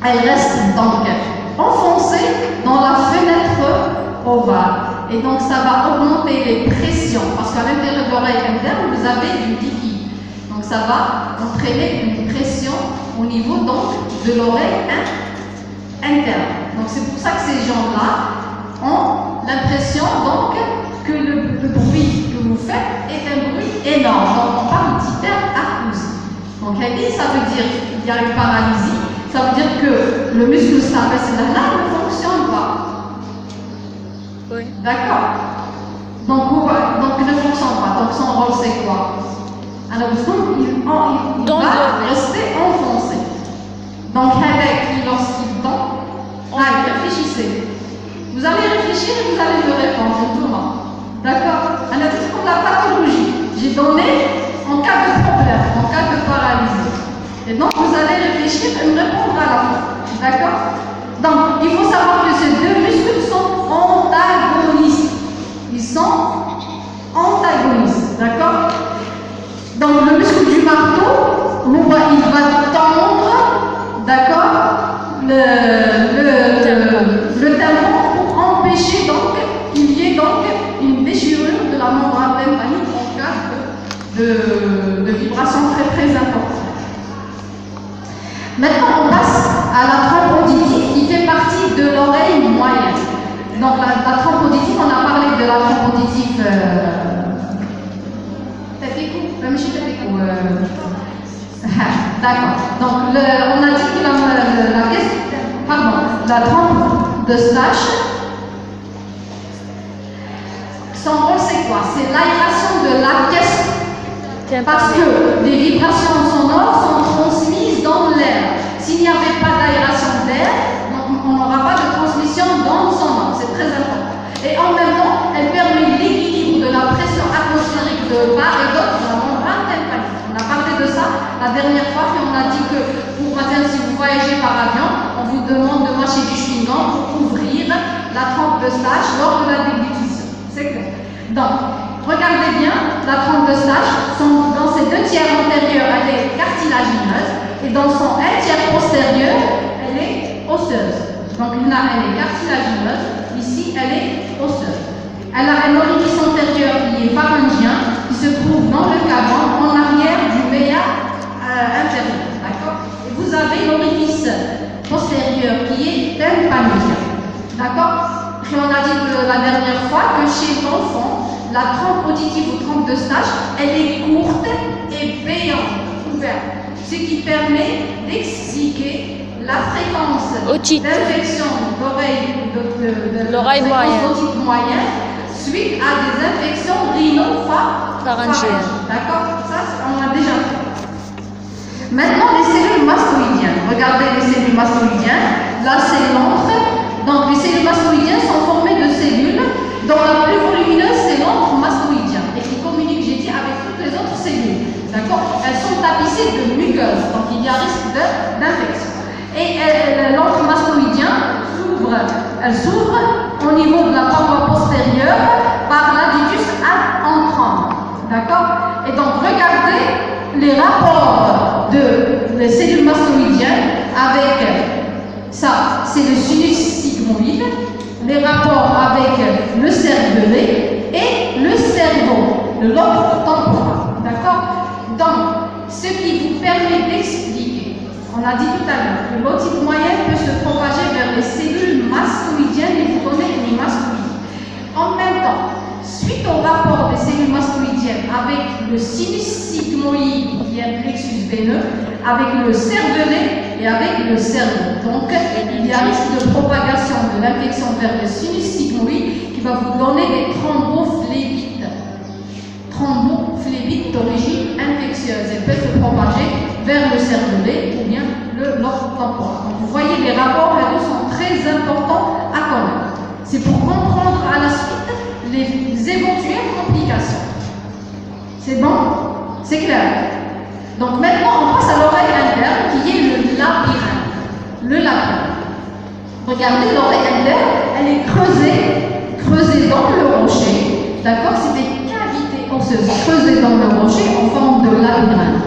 elle reste donc enfoncée dans la fenêtre ovale. Et donc ça va augmenter les pressions, parce qu'à l'intérieur de l'oreille interne, vous avez du liquide. Donc ça va entraîner une pression au niveau donc de l'oreille interne. Donc c'est pour ça que ces gens-là ont l'impression donc que le bruit que vous faites est un bruit énorme. Donc on parle d'hyperacousie. Donc ça veut dire qu'il y a une paralysie, ça veut dire que le muscle stapes là ne fonctionne pas. Oui. D'accord? Donc il ne fonctionne pas. Donc son rôle c'est quoi? Alors il va rester enfoncé. Donc lorsqu'il tombe, réfléchissez. Vous allez réfléchir et vous allez me répondre tout le monde. D'accord? Alors c'est comme la pathologie. J'ai donné en cas de problème, en cas de paralysie. Et donc vous allez réfléchir et me répondre à la fin. D'accord? Donc il faut savoir que ces deux muscles sont antagonistes. Ils sont antagonistes. D'accord? Donc le muscle du marteau, il va tendre, d'accord, le tympan pour empêcher donc qu'il y ait donc une déchirure de la membrane tympanique en cas de vibration très très importante. Maintenant on passe à la trompe auditive qui fait partie de l'oreille moyenne. Donc la trompe auditive, on a parlé de la trompe auditive d'accord. Donc, on a dit que la trompe de Stache, son rôle c'est quoi? C'est l'aération de la caisse. Parce que les vibrations sonores sont transmises dans l'air. S'il n'y avait pas d'aération d'air, on n'aura pas de transmission d'ondes sonores. C'est très important. Et en même temps, elle permet l'équilibre de la pression atmosphérique de part et d'autre de la membrane tympanique. On a parlé de ça la dernière fois, puis on a dit que pour exemple, si vous voyagez par avion, on vous demande de mâcher du chewing-gum pour ouvrir la trompe de Stache lors de la déglutition. C'est clair. Donc, regardez bien, la trompe de Stache, dans ses 2 tiers antérieurs, elle est cartilagineuse, et dans son 1 tiers postérieur, elle est osseuse. Donc là, elle est cartilagineuse, ici, elle est osseuse. Elle a un orifice antérieur qui est pharyngien, qui se trouve dans le cavum, en arrière du méa inférieur. D'accord? Et vous avez l'orifice postérieur qui est tympanique. D'accord? Et on a dit la dernière fois que chez l'enfant, la trompe auditive ou trompe de Stache, elle est courte et béante, ouverte. Ce qui permet d'expliquer la fréquence d'infection d'oreille moyenne suite à des infections rhinopharyngiennes. D'accord? Ça, on l'a déjà fait. Maintenant, les cellules mastoïdiennes. Regardez les cellules mastoïdiennes. Là, c'est l'antre. Donc, les cellules mastoïdiennes sont formées de cellules dont la plus volumineuse, c'est l'antre mastoïdien et qui communique, j'ai dit, avec toutes les autres cellules. D'accord? Elles sont tapissées de muqueuses, donc il y a risque d'infection. Et l'antre mastoïdien s'ouvre au niveau de la paroi postérieure par l'adductus ad entrant. D'accord? Et donc regardez les rapports des cellules mastoïdiennes avec ça, c'est le sinus sigmoïde, les rapports avec le cervelet et le cerveau, le lobe temporal. D'accord? Donc, ce qui vous permet d'expliquer, on a dit tout à l'heure que l'otite moyenne peut se propager vers les cellules mastoïdiennes et vous donner une mastoïdie. En même temps, suite au rapport des cellules mastoïdiennes avec le sinus sigmoïde qui est un plexus veineux, avec le cervelet et avec le cerveau. Donc, il y a un risque de propagation de l'infection vers le sinus sigmoïde qui va vous donner des thrombophlébites. Thrombophlébites d'origine infectieuse. Elles peuvent se propager vers le cervelet ou bien le lobe temporal. Donc, vous voyez, les rapports là-dessus sont très importants à connaître. C'est pour comprendre à la suite les éventuelles complications. C'est bon? C'est clair? Donc maintenant, on passe à l'oreille interne qui est le labyrinthe. Le labyrinthe. Regardez, l'oreille interne, elle est creusée dans le rocher. D'accord? C'est des cavités osseuses creusées dans le rocher en forme de labyrinthe.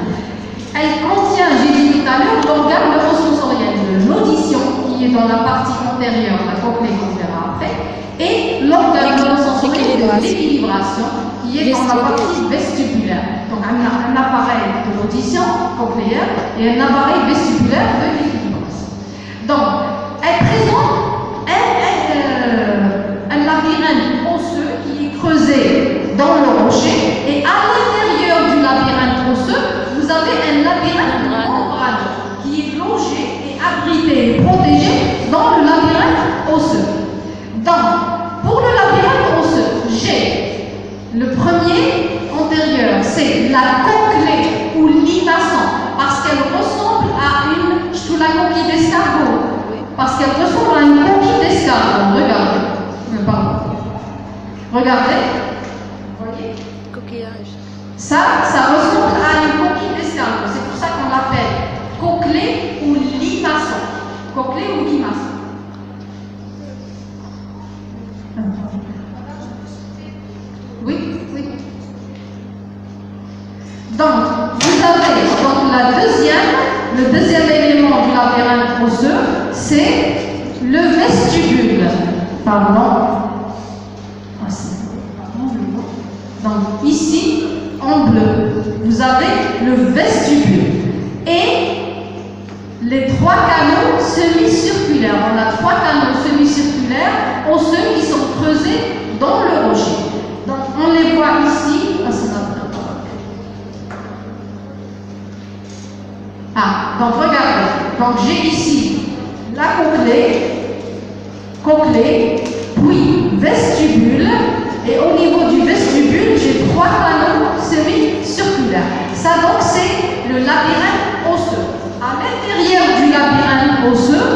Elle contient, j'ai dit tout à l'heure, l'organe neurosensoriel de l'audition qui est dans la partie antérieure, la cochlée qu'on verra après, et l'organe neurosensoriel de l'équilibration qui est dans la partie vestibulaire. Donc un appareil de l'audition cochléaire et un appareil vestibulaire de l'équilibration. Donc, elle présente un labyrinthe osseux qui est creusé dans le rocher et à l'intérieur du labyrinthe osseux, vous avez un labyrinthe membraneux qui est logé et abrité et protégé dans le labyrinthe osseux. Donc, pour le labyrinthe osseux, j'ai le premier antérieur, c'est la cochlée ou limaçon, parce qu'elle ressemble à la coquille d'escargot. Parce qu'elle ressemble à une coquille d'escargot. Regardez. Regardez. Vous voyez? Coquillage. Ça ressemble à une coquille d'escargot. C'est pour ça qu'on l'appelle cochlée ou limaçon. Cochlée ou limaçon. Oui. Donc, vous avez le deuxième élément du labyrinthe osseux, c'est le vestibule. Donc, ici, en bleu, vous avez le vestibule. Et les trois canaux semi-circulaires. On a trois canaux semi-circulaires osseux qui sont creusés dans le rocher. Donc, on les voit ici. Donc regardez, donc j'ai ici la cochlée, puis vestibule, et au niveau du vestibule, j'ai trois canaux semi-circulaires. Ça donc c'est le labyrinthe osseux. À l'intérieur du labyrinthe osseux,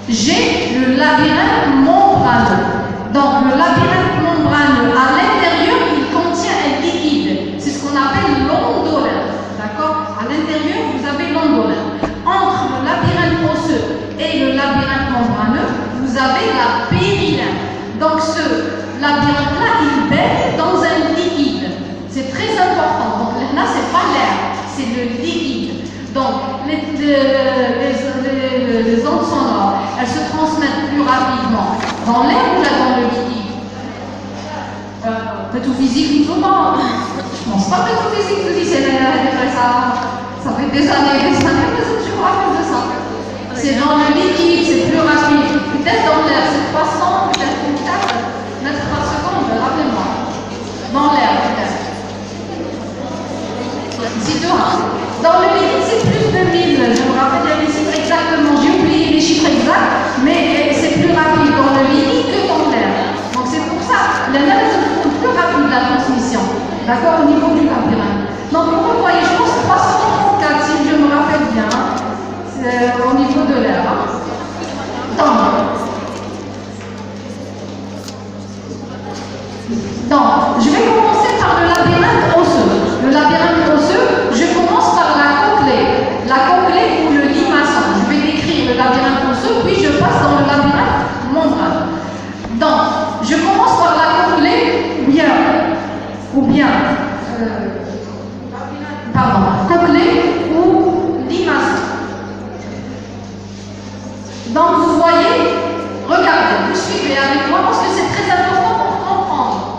j'ai le labyrinthe membraneux. Donc le labyrinthe membraneux, à l'intérieur, il contient un liquide. C'est ce qu'on appelle l'endolin. D'accord? À l'intérieur, vous avez l'endolin. Entre le labyrinthe osseux et le labyrinthe membraneux, vous avez la périnée. Donc ce labyrinthe-là, il baigne dans un liquide. C'est très important. Donc là, ce n'est pas l'air, c'est le liquide. Donc les ondes sonores, elles se transmettent plus rapidement dans l'air ou là dans le liquide? Tout physique, tout le monde. Je pense pas que tout physique, tout dit, ça fait des années, mais je me rappelle de ça. C'est dans le liquide, c'est plus rapide. Peut-être dans l'air, c'est 300, peut-être 4 mètres par seconde, rappelez-moi. Dans l'air, peut-être. Dans le liquide, c'est plus de 1000. Je me rappelle les chiffres exactement. J'ai oublié les chiffres exacts, mais c'est plus rapide dans le liquide que dans l'air. Donc c'est pour ça, l'air est plus rapide la transmission. D'accord, au niveau du labyrinthe. Donc vous voyez, je pense 334, si je me rappelle bien, c'est au niveau de l'air. Donc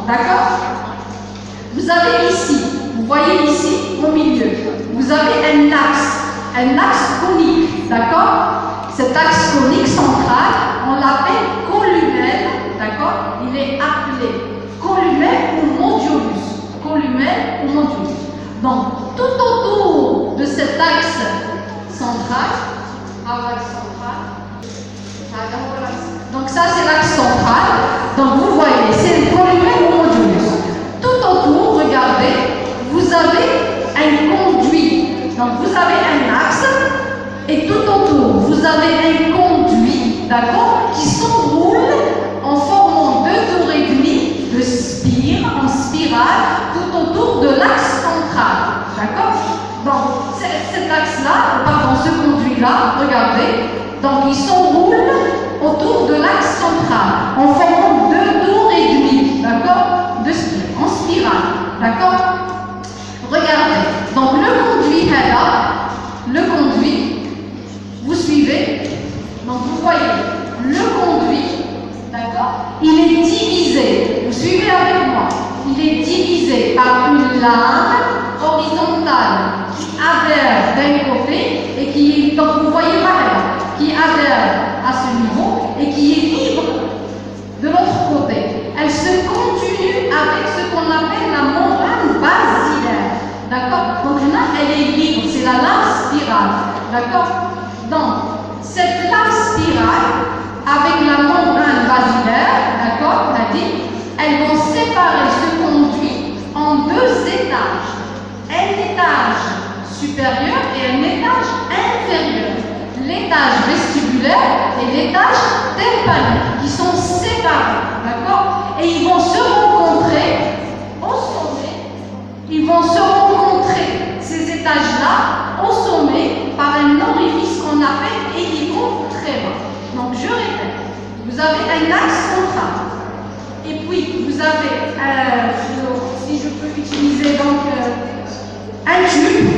D'accord? Vous avez ici, vous voyez ici, au milieu, vous avez un axe conique, d'accord? Cet axe conique central, on l'appelle columelle, d'accord? Il est appelé columelle ou modulus. Columelle ou modulus. Donc, tout autour de cet axe central, donc ça c'est l'axe central. Donc vous voyez, c'est le columelle ou modulus. Tout autour, regardez, vous avez un conduit. Donc vous avez un axe et tout autour, vous avez un conduit, d'accord, qui s'enroule en formant 2 tours et demi de spire, en spirale, tout autour de l'axe central. D'accord? Donc cet axe-là, pardon, ce conduit-là, regardez, donc il s'enroule autour de l'axe central en formant 2 tours et demi, d'accord, de spire, en spirale. D'accord? Regardez, donc le conduit est là, le conduit, vous suivez, donc vous voyez, le conduit, d'accord, il est divisé, vous suivez avec moi, il est divisé par une lame horizontale qui adhère d'un côté et qui, donc vous voyez pareil, qui adhère à ce niveau et qui est libre de l'autre côté. Elle se continue avec ce qu'on appelle la membrane basilaire. D'accord? Donc là, elle est libre, c'est la lame spirale. D'accord? Donc, cette lame spirale, avec la membrane basilaire, d'accord, on a dit, elles vont séparer ce conduit en 2 étages. Un étage supérieur et un étage inférieur. L'étage vestibulaire et l'étage tympanique, qui sont séparés, d'accord? Et ils vont se rencontrer au sommet. Ils vont se rencontrer, ces étages-là, au sommet, par un orifice qu'on appelle hélicotréma. Donc, je répète, vous avez un axe central. Et puis, vous avez, si je peux utiliser donc un tube.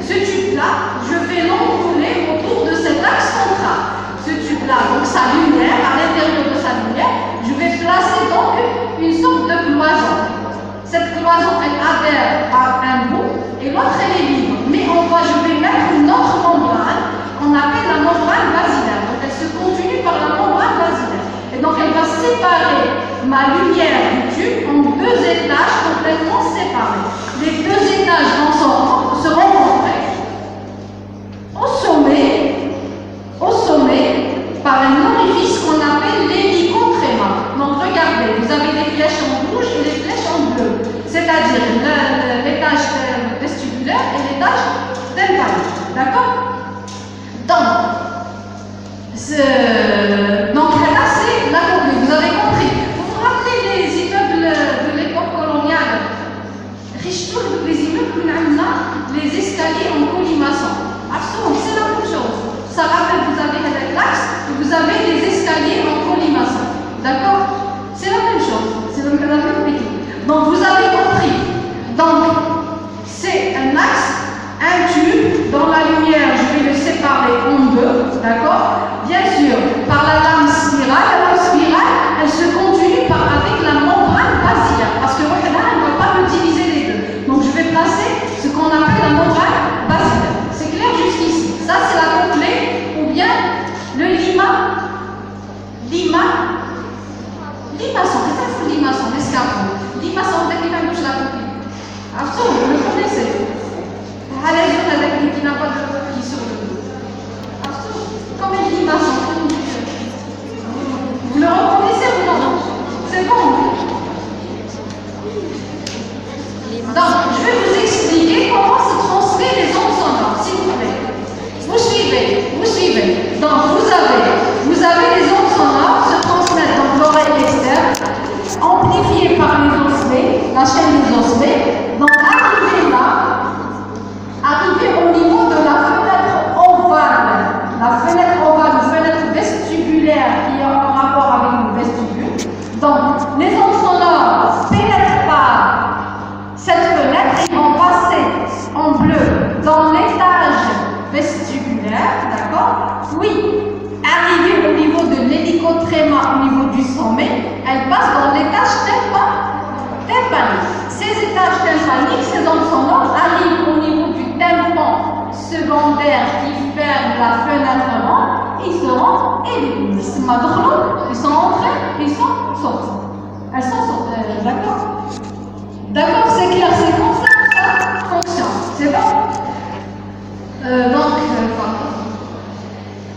Ce tube-là, je vais l'enrouler autour de cet axe central. Ce tube-là, donc sa lumière, à l'intérieur de sa lumière, je vais placer donc une sorte de cloison. Cette cloison, elle adhère à un bout et l'autre, elle est libre. Mais je vais mettre une autre membrane qu'on appelle la membrane basilaire. Donc, elle se continue par la membrane basilaire. Et donc, elle va séparer ma lumière du tube en 2 étages complètement séparés. Les 2 étages vont se rencontrer au sommet, par un orifice qu'on appelle l'hélicotréma. Donc, regardez, vous avez des flèches en rouge et des flèches en bleu. C'est-à-dire l'étage vestibulaire et l'étage tympanique. D'accord? Donc là, c'est la conclusion. Vous avez compris. Vous vous rappelez les immeubles de l'époque coloniale? Les immeubles, les escaliers en colimaçon. Absolument, c'est la même chose. Ça rappelle, vous avez l'axe et vous avez les escaliers en colimaçon. D'accord? C'est la même chose. C'est la même technique. Donc, vous avez compris. Donc, c'est un axe, un tube. Dans la lumière, je vais le séparer en 2. D'accord? Bien sûr, par la lame spirale. La lame spirale, elle se continue avec la membrane basilaire. Parce que là, elle ne va pas me diviser les deux. Donc, je vais placer ce qu'on appelle la membrane basilaire. C'est clair jusqu'ici. Ça, c'est la complète ou bien le limaçon. Qu'est-ce que c'est limaçon? L'escargot. Limaçon, dès qu'il va toucher la complète. Absolument, vous le connaissez. À l'aise, qui n'a pas de qui sur le dos. Absolument. Comme une limaçon. Vous le reconnaissez ou non? C'est bon. Donc, je vais vous expliquer comment se transmet les ondes sonores, s'il vous plaît. Vous suivez. Donc, vous avez les ondes sonores se transmettent dans l'oreille externe, amplifiées par les osselets, la chaîne des osselets. Donc, arrivé au niveau de la fenêtre ovale, fenêtre vestibulaire qui est en rapport avec le vestibule. Donc, les ondes sonores pénètrent par cette fenêtre et vont passer en bleu dans l'étage vestibulaire, d'accord? Puis, arrivée au niveau de l'hélicotréma, au niveau du sommet, elle passe dans l'étage tympanique. Ces étages tympaniques, ces ondes sonores arrivent au niveau du tympan secondaire qui ferme la fenêtre avant, ils seront éliminés. Ils sont entrés, ils sont sortis. Elles sont sorties, d'accord? D'accord, c'est clair, c'est comme ça que ça fonctionne. C'est bon?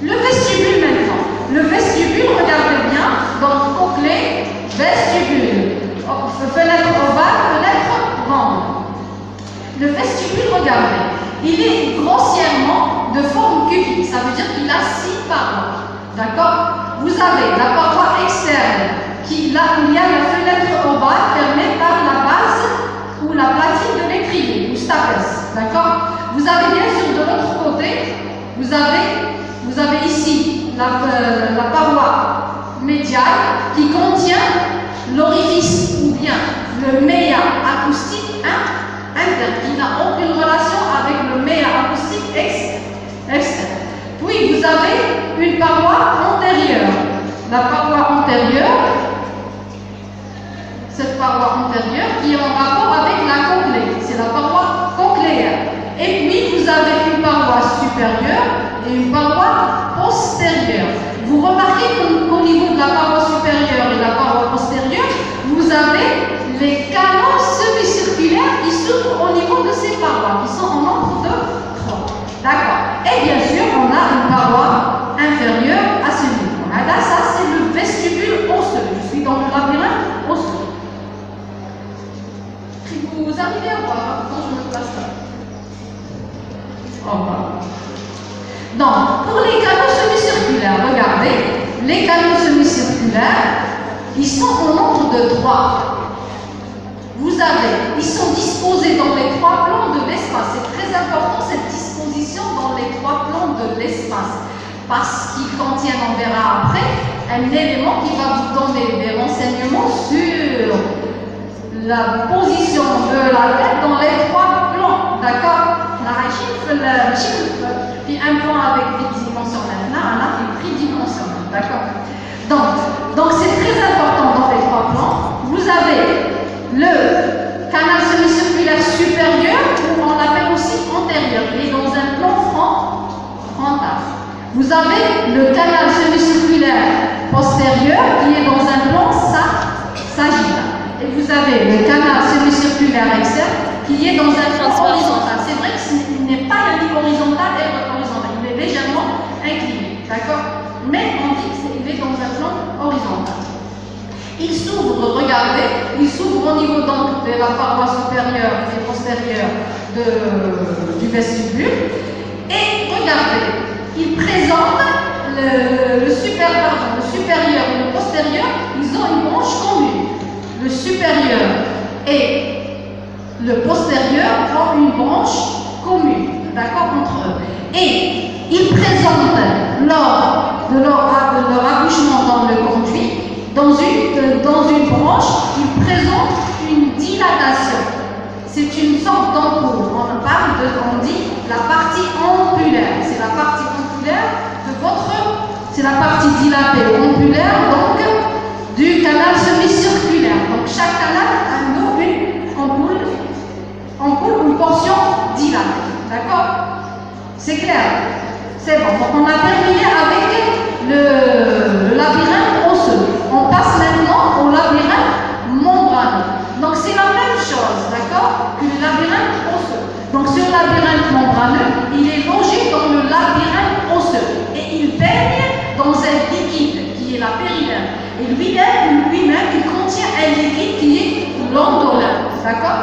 Le vestibule maintenant. Le vestibule, regardez bien, donc cochlée, vestibule. Fenêtre ovale, fenêtre ronde. Le vestibule, regardez, il est grossièrement de forme cubique. Ça veut dire qu'il a 6 parois. D'accord? Vous avez la paroi externe, là où il y a la fenêtre ovale fermée par la base ou la platine de l'étrier, ou stapes. D'accord? Vous avez bien sûr de l'autre côté, vous avez ici la paroi médiale qui contient l'orifice ou bien le méa acoustique interne qui n'a aucune relation avec le méa acoustique externe. Puis vous avez une paroi antérieure. La paroi antérieure, cette paroi antérieure qui est en rapport avec la cochlée, c'est la paroi cochléaire. Et puis vous avez une paroi supérieure et une paroi postérieure. Vous remarquez qu'au niveau de la paroi supérieure et la paroi postérieure, vous avez les canaux semi-circulaires qui s'ouvrent au niveau de ces parois, qui sont en nombre de 3. D'accord. Et bien sûr, on a une paroi inférieure à ce niveau. Là, ça, c'est le vestibule osseux. Je suis dans le labyrinthe osseux. Vous arrivez à voir quand je me place là. Au revoir. Donc, pour les canaux semi-circulaires, regardez, les canaux semi-circulaires, ils sont au nombre de 3. Ils sont disposés dans les 3 plans de l'espace. C'est très important cette disposition dans les 3 plans de l'espace, parce qu'ils contiennent, on verra après, un élément qui va vous donner des renseignements sur la position de la tête dans les 3 plans. D'accord? Puis un plan avec bidimensionnel, là, puis tridimensionnel. D'accord? Donc c'est très important dans les 3 plans. Vous avez le canal semi-circulaire supérieur, ou on l'appelle aussi antérieur. Il est dans un plan frontal. Vous avez le canal semi-circulaire postérieur qui est dans un plan sagital. Et vous avez le canal semi-circulaire externe qui est dans un plan horizontal. C'est vrai qu'il n'est pas horizontal et horizontal. Il est légèrement incliné. D'accord? Mais on dit qu'il est dans un plan horizontal. Il s'ouvre, regardez, il s'ouvre au niveau donc de la paroi supérieure et postérieure du vestibule. Et regardez, il présente le supérieur et le postérieur, ils ont une branche commune. Le supérieur et le postérieur ont une branche commune, d'accord, entre eux. Et ils présentent, lors de leur accouchement dans le conduit, dans une branche, ils présentent une dilatation. C'est une sorte d'ampoule. On dit la partie ampulaire. C'est la partie ampulaire c'est la partie dilatée ampulaire, donc, du canal semi-circulaire. Donc, chaque canal a une ampoule ou une portion dilatée. D'accord? C'est clair? C'est bon. Donc, on a terminé avec le labyrinthe osseux. On passe maintenant au labyrinthe membraneux. Donc, c'est la même chose, d'accord, que le labyrinthe osseux. Donc, sur le labyrinthe membraneux, il est logé dans le labyrinthe osseux. Et il baigne dans un liquide qui est la péridème. Et lui-même, il contient un liquide qui est l'endolin. D'accord?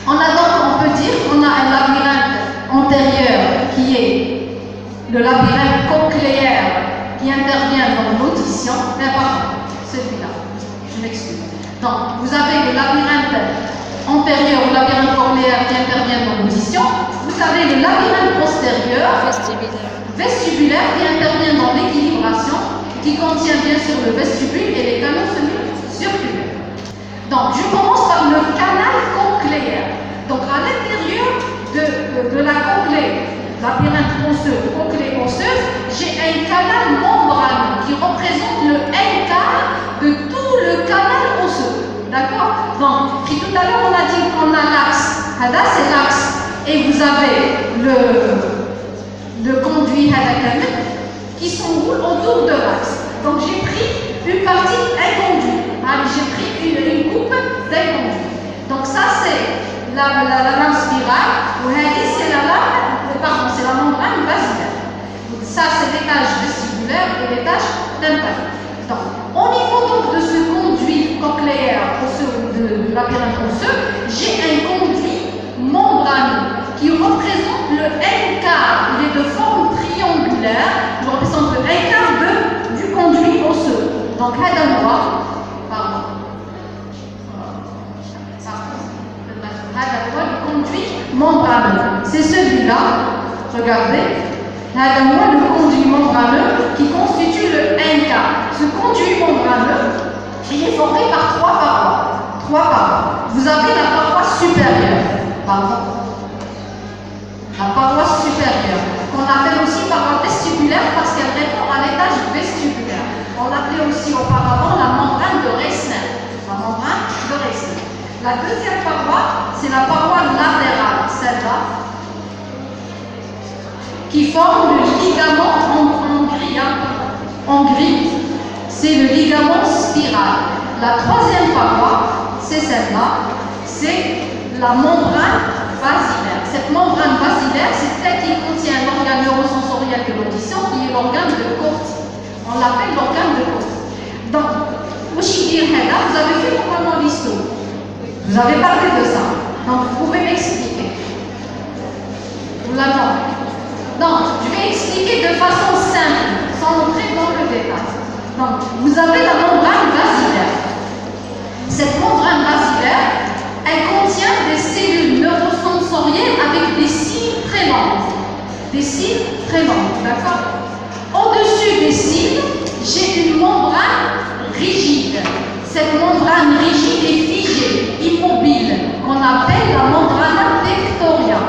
On peut dire qu'on a un labyrinthe antérieur qui est le labyrinthe cochléaire qui intervient dans l'audition. Pardon, celui-là, je m'excuse. Donc, vous avez le labyrinthe antérieur ou labyrinthe cochléaire qui intervient dans l'audition. Vous avez le labyrinthe postérieur, vestibulaire qui intervient dans l'équilibration, qui contient bien sûr le vestibule et les canaux semi-circulaires. Donc, je commence par le canal cochléaire. Donc, à l'intérieur de la cochlée, labyrinthe osseux, cochlée osseuse, j'ai un canal membraneux qui représente le un quart de tout le canal osseux. D'accord? Donc, puis tout à l'heure, on a dit qu'on a l'axe. Hada, c'est l'axe. Et vous avez le conduit qui s'enroule autour de l'axe. Donc, j'ai pris une partie d'un conduit. Allez, j'ai pris une coupe d'un conduit. Donc, ça, c'est la lame spirale. Ou c'est la lame, pardon, c'est la membrane basilaire. Donc, ça, c'est l'étage vestibulaire et l'étage tympanique. Donc, au niveau donc de ce conduit cochléaire osseux de labyrinthe osseux, j'ai un conduit membraneux qui représente le N-quart. Il est de forme triangulaire. Il représente le N-quart du conduit osseux. Donc, le conduit membraneux. C'est celui-là. Regardez. Le conduit membraneux qui constitue le N-quart. Ce conduit membraneux, il est formé par trois parois. Vous avez la paroi supérieure. La paroi supérieure, qu'on appelle aussi paroi vestibulaire parce qu'elle répond à l'étage vestibulaire. On l'appelait aussi auparavant la membrane de Reissner. La deuxième paroi, c'est la paroi latérale, celle-là, qui forme le ligament en gris. C'est le ligament spiral. La troisième paroi, c'est celle-là, c'est la membrane basilaire. Cette membrane basilaire, c'est celle qui contient l'organe neurosensoriel de l'audition, qui est l'organe de Corti. On l'appelle l'organe de Corti. Donc, vous avez fait normalement l'histoire. Vous avez parlé de ça. Donc, vous pouvez m'expliquer. Vous l'avez. Donc, je vais expliquer de façon simple, sans entrer dans le détail. Donc, vous avez la membrane basilaire. Cette membrane basilaire, elle contient des cellules neurosensorielles avec des cils très longs. D'accord? Au-dessus des cils, j'ai une membrane rigide. Cette membrane rigide est figée, immobile, qu'on appelle la membrane tectoria.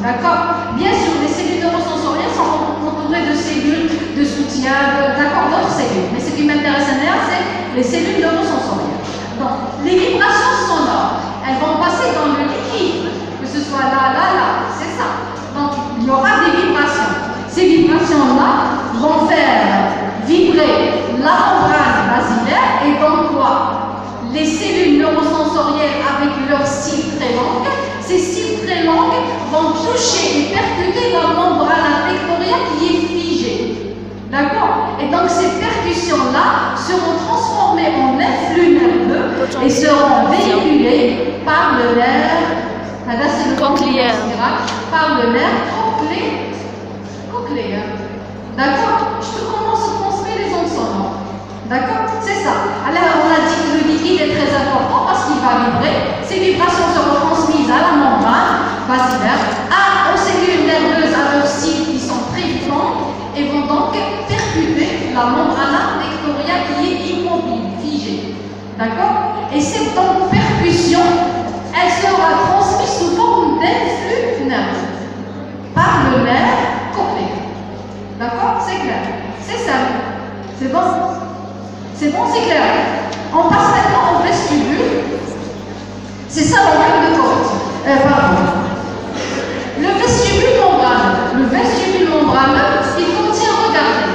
D'accord? Bien sûr, les cellules neurosensorielles sont entourées de cellules de soutien, d'autres cellules. Mais ce qui m'intéresse, c'est les cellules neurosensorielles. Donc, les vibrations sonores, elles vont passer dans le liquide, que ce soit là, c'est ça. Donc, il y aura des vibrations. Ces vibrations-là vont faire vibrer la membrane basilaire et donc quoi? Les cellules neurosensorielles avec leurs cils très longs, ces cils très longs vont toucher et percuter la membrane tectoriale qui est figée. D'accord? Et donc ces percussions-là seront transformées en influx nerveux et seront véhiculées par le nerf cochléaire. Par le nerf cochléaire. D'accord? Je te commence à transmettre les ondes sonores. D'accord? C'est ça. Alors on a dit que le liquide est très important parce qu'il va vibrer. Ces vibrations seront transmises à la membrane basilaire, aux cellules nerveuses, à leurs cils qui sont très longs et vont donc percuter la membrane tectoriale qui est immobile, figée. D'accord? Et cette donc percussion, elle sera transmise sous forme d'influx nerveux par le nerf cochléaire. D'accord? C'est clair. C'est simple. C'est bon? C'est bon, c'est clair. On passe maintenant au vestibule. C'est ça l'organe de Corti. Le vestibule membraneux. Le vestibule membraneux, il contient, regardez,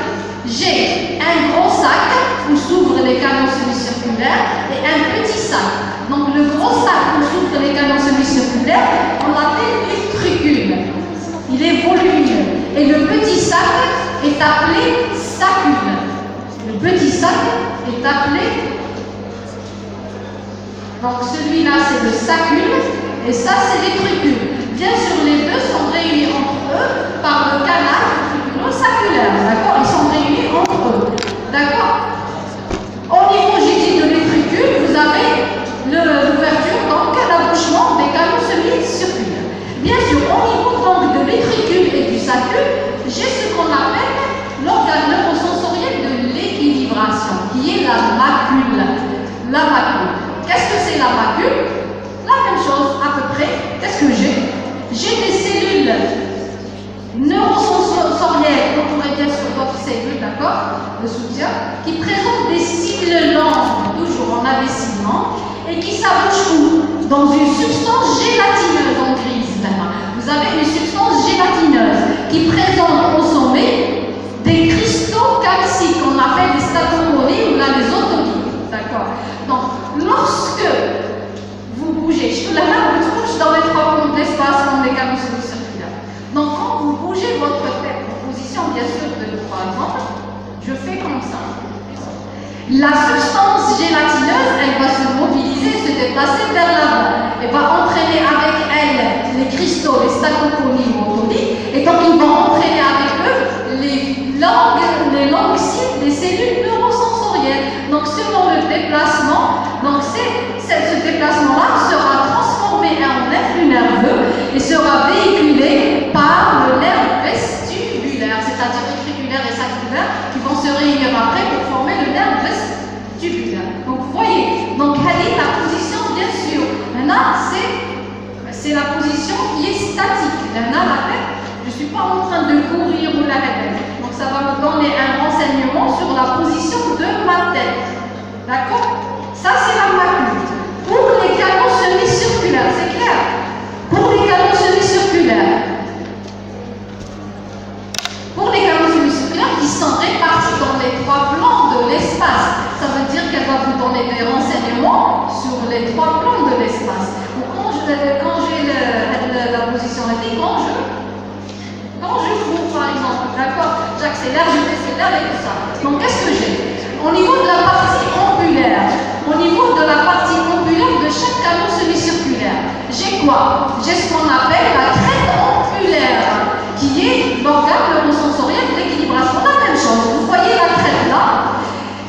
j'ai un gros sac où s'ouvrent les canaux semi-circulaires et un petit sac. Donc le gros sac où s'ouvrent les canaux semi-circulaires, on l'appelle l'utricule. Il est volumineux. Et le petit sac est appelé sacule. Le petit sac est appelé. Donc celui-là c'est le sacule et ça c'est l'utricule. Bien sûr les deux sont réunis entre eux par le canal utriculo-saculaire. D'accord? Ils sont réunis entre eux. D'accord? Au niveau, j'ai dit, de l'utricule, vous avez l'ouverture, donc l'abouchement des canaux semi-circulaires. Bien sûr, au niveau donc de l'utricule et du sacule, j'ai ce qu'on appelle l'organe neurosensoriel de l'équilibration, qui est la macule. La macule. Qu'est-ce que c'est la macule? La même chose, à peu près. Qu'est-ce que j'ai? J'ai des cellules neurosensorielles, on pourrait dire sur d'autres cellules, d'accord, de soutien, qui présentent des cils longs, toujours on a des cils longs, et et qui s'abouche où? Dans une substance gélatineuse en grise. Vous avez une substance gélatineuse qui présente au sommet des cristaux calciques qu'on appelle des statocories ou là les autolites. D'accord? Donc, lorsque vous bougez, je te la main, vous touchez dans les trois points de l'espace comme les canaux semi-circulaires. Donc, quand vous bougez votre tête en position, bien sûr, par exemple, je fais comme ça. La substance gélatineuse, elle va se mobiliser, se déplacer vers l'avant. Elle va entraîner avec elle les cristaux, les statocories ou autolites, et donc ils vont entraîner avec eux les langues cibles des cellules neurosensorielles. Donc, selon le déplacement, donc ce déplacement-là sera transformé en influx nerveux et sera véhiculé par le nerf vestibulaire, c'est-à-dire utriculaire et sacrulaire, qui vont se réunir après pour former le nerf vestibulaire. Donc, vous voyez, donc la position, bien sûr, maintenant, c'est la position qui est statique. Maintenant, la tête, je ne suis pas en train de courir ou la tête. Donc, ça va me donner un renseignement sur la position de ma tête. D'accord? Ça, c'est la macule. Pour les canaux semi-circulaires, c'est clair? Pour les canaux semi-circulaires, qui sont répartis dans les trois plans de l'espace, ça veut dire qu'elle va vous donner des renseignements sur les trois plans de l'espace. Quand j'ai la position quand je cours par exemple, d'accord, j'accélère, je décélère et tout ça. Donc qu'est-ce que j'ai? Au niveau de la partie ambulaire, de chaque canal semi-circulaire, j'ai quoi? J'ai ce qu'on appelle la crête ambulaire, qui est l'organe neurosensoriel de l'équilibration. La même chose, vous voyez la crête là,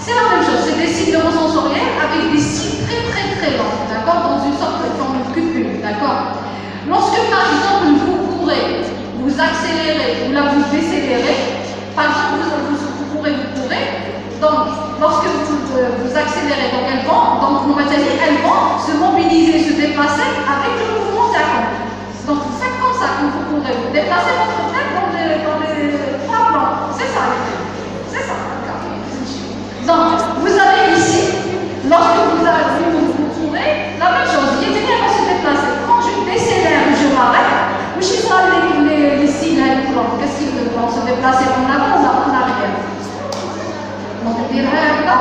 c'est la même chose, c'est des cibles neurosensorielles avec des cibles très longs, d'accord, dans une sorte de forme de cupule, d'accord. Lorsque par exemple vous courez, vous accélérez ou là vous décélérez, par exemple vous courez, donc lorsque vous accélérez, donc elles vont se mobiliser, se déplacer avec le mouvement de la tête. Donc vous faites comme ça quand vous courez, vous déplacez votre tête dans les trois plans. C'est ça, donc vous avez ici, lorsque vous courez, la même chose, il va se déplacer. Quand je décélère, je m'arrête, où je suis les signes, qu'est-ce qu'ils vont se déplacer en avant ou en arrière? Donc on dirait là,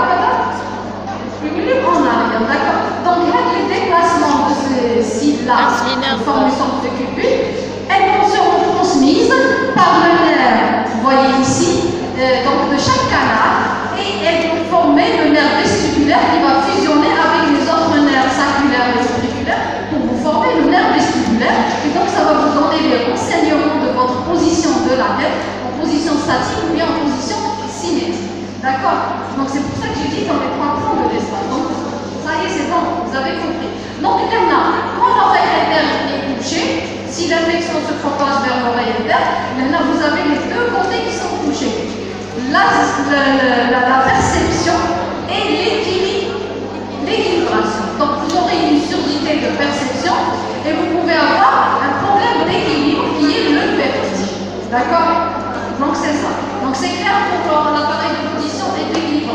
en arrière, d'accord? Donc les déplacements de ces cibles-là, en forme de sorte de cupule, elles seront transmises par le nerf, vous voyez ici, donc de chaque canal, et elles vont former le nerf vestibulaire qui va fusionner avec les autres nerfs sacrulaires et auriculaires pour vous former le nerf vestibulaire, et donc ça va vous donner les renseignements de votre position de la tête, en position statique ou bien en position cinétique. D'accord? Donc c'est pour ça que j'ai dit dans les trois plans de l'espace. Donc ça y est, c'est bon, vous avez compris. Donc maintenant, quand l'oreille interne est touchée, si l'infection se propage vers l'oreille interne, maintenant vous avez les deux côtés qui sont touchés. La perception et l'équilibration. Donc vous aurez une surdité de perception et vous pouvez avoir un problème d'équilibre qui est le vertige. D'accord? Donc c'est ça. Donc c'est clair pour l'appareil de position et d'équilibre.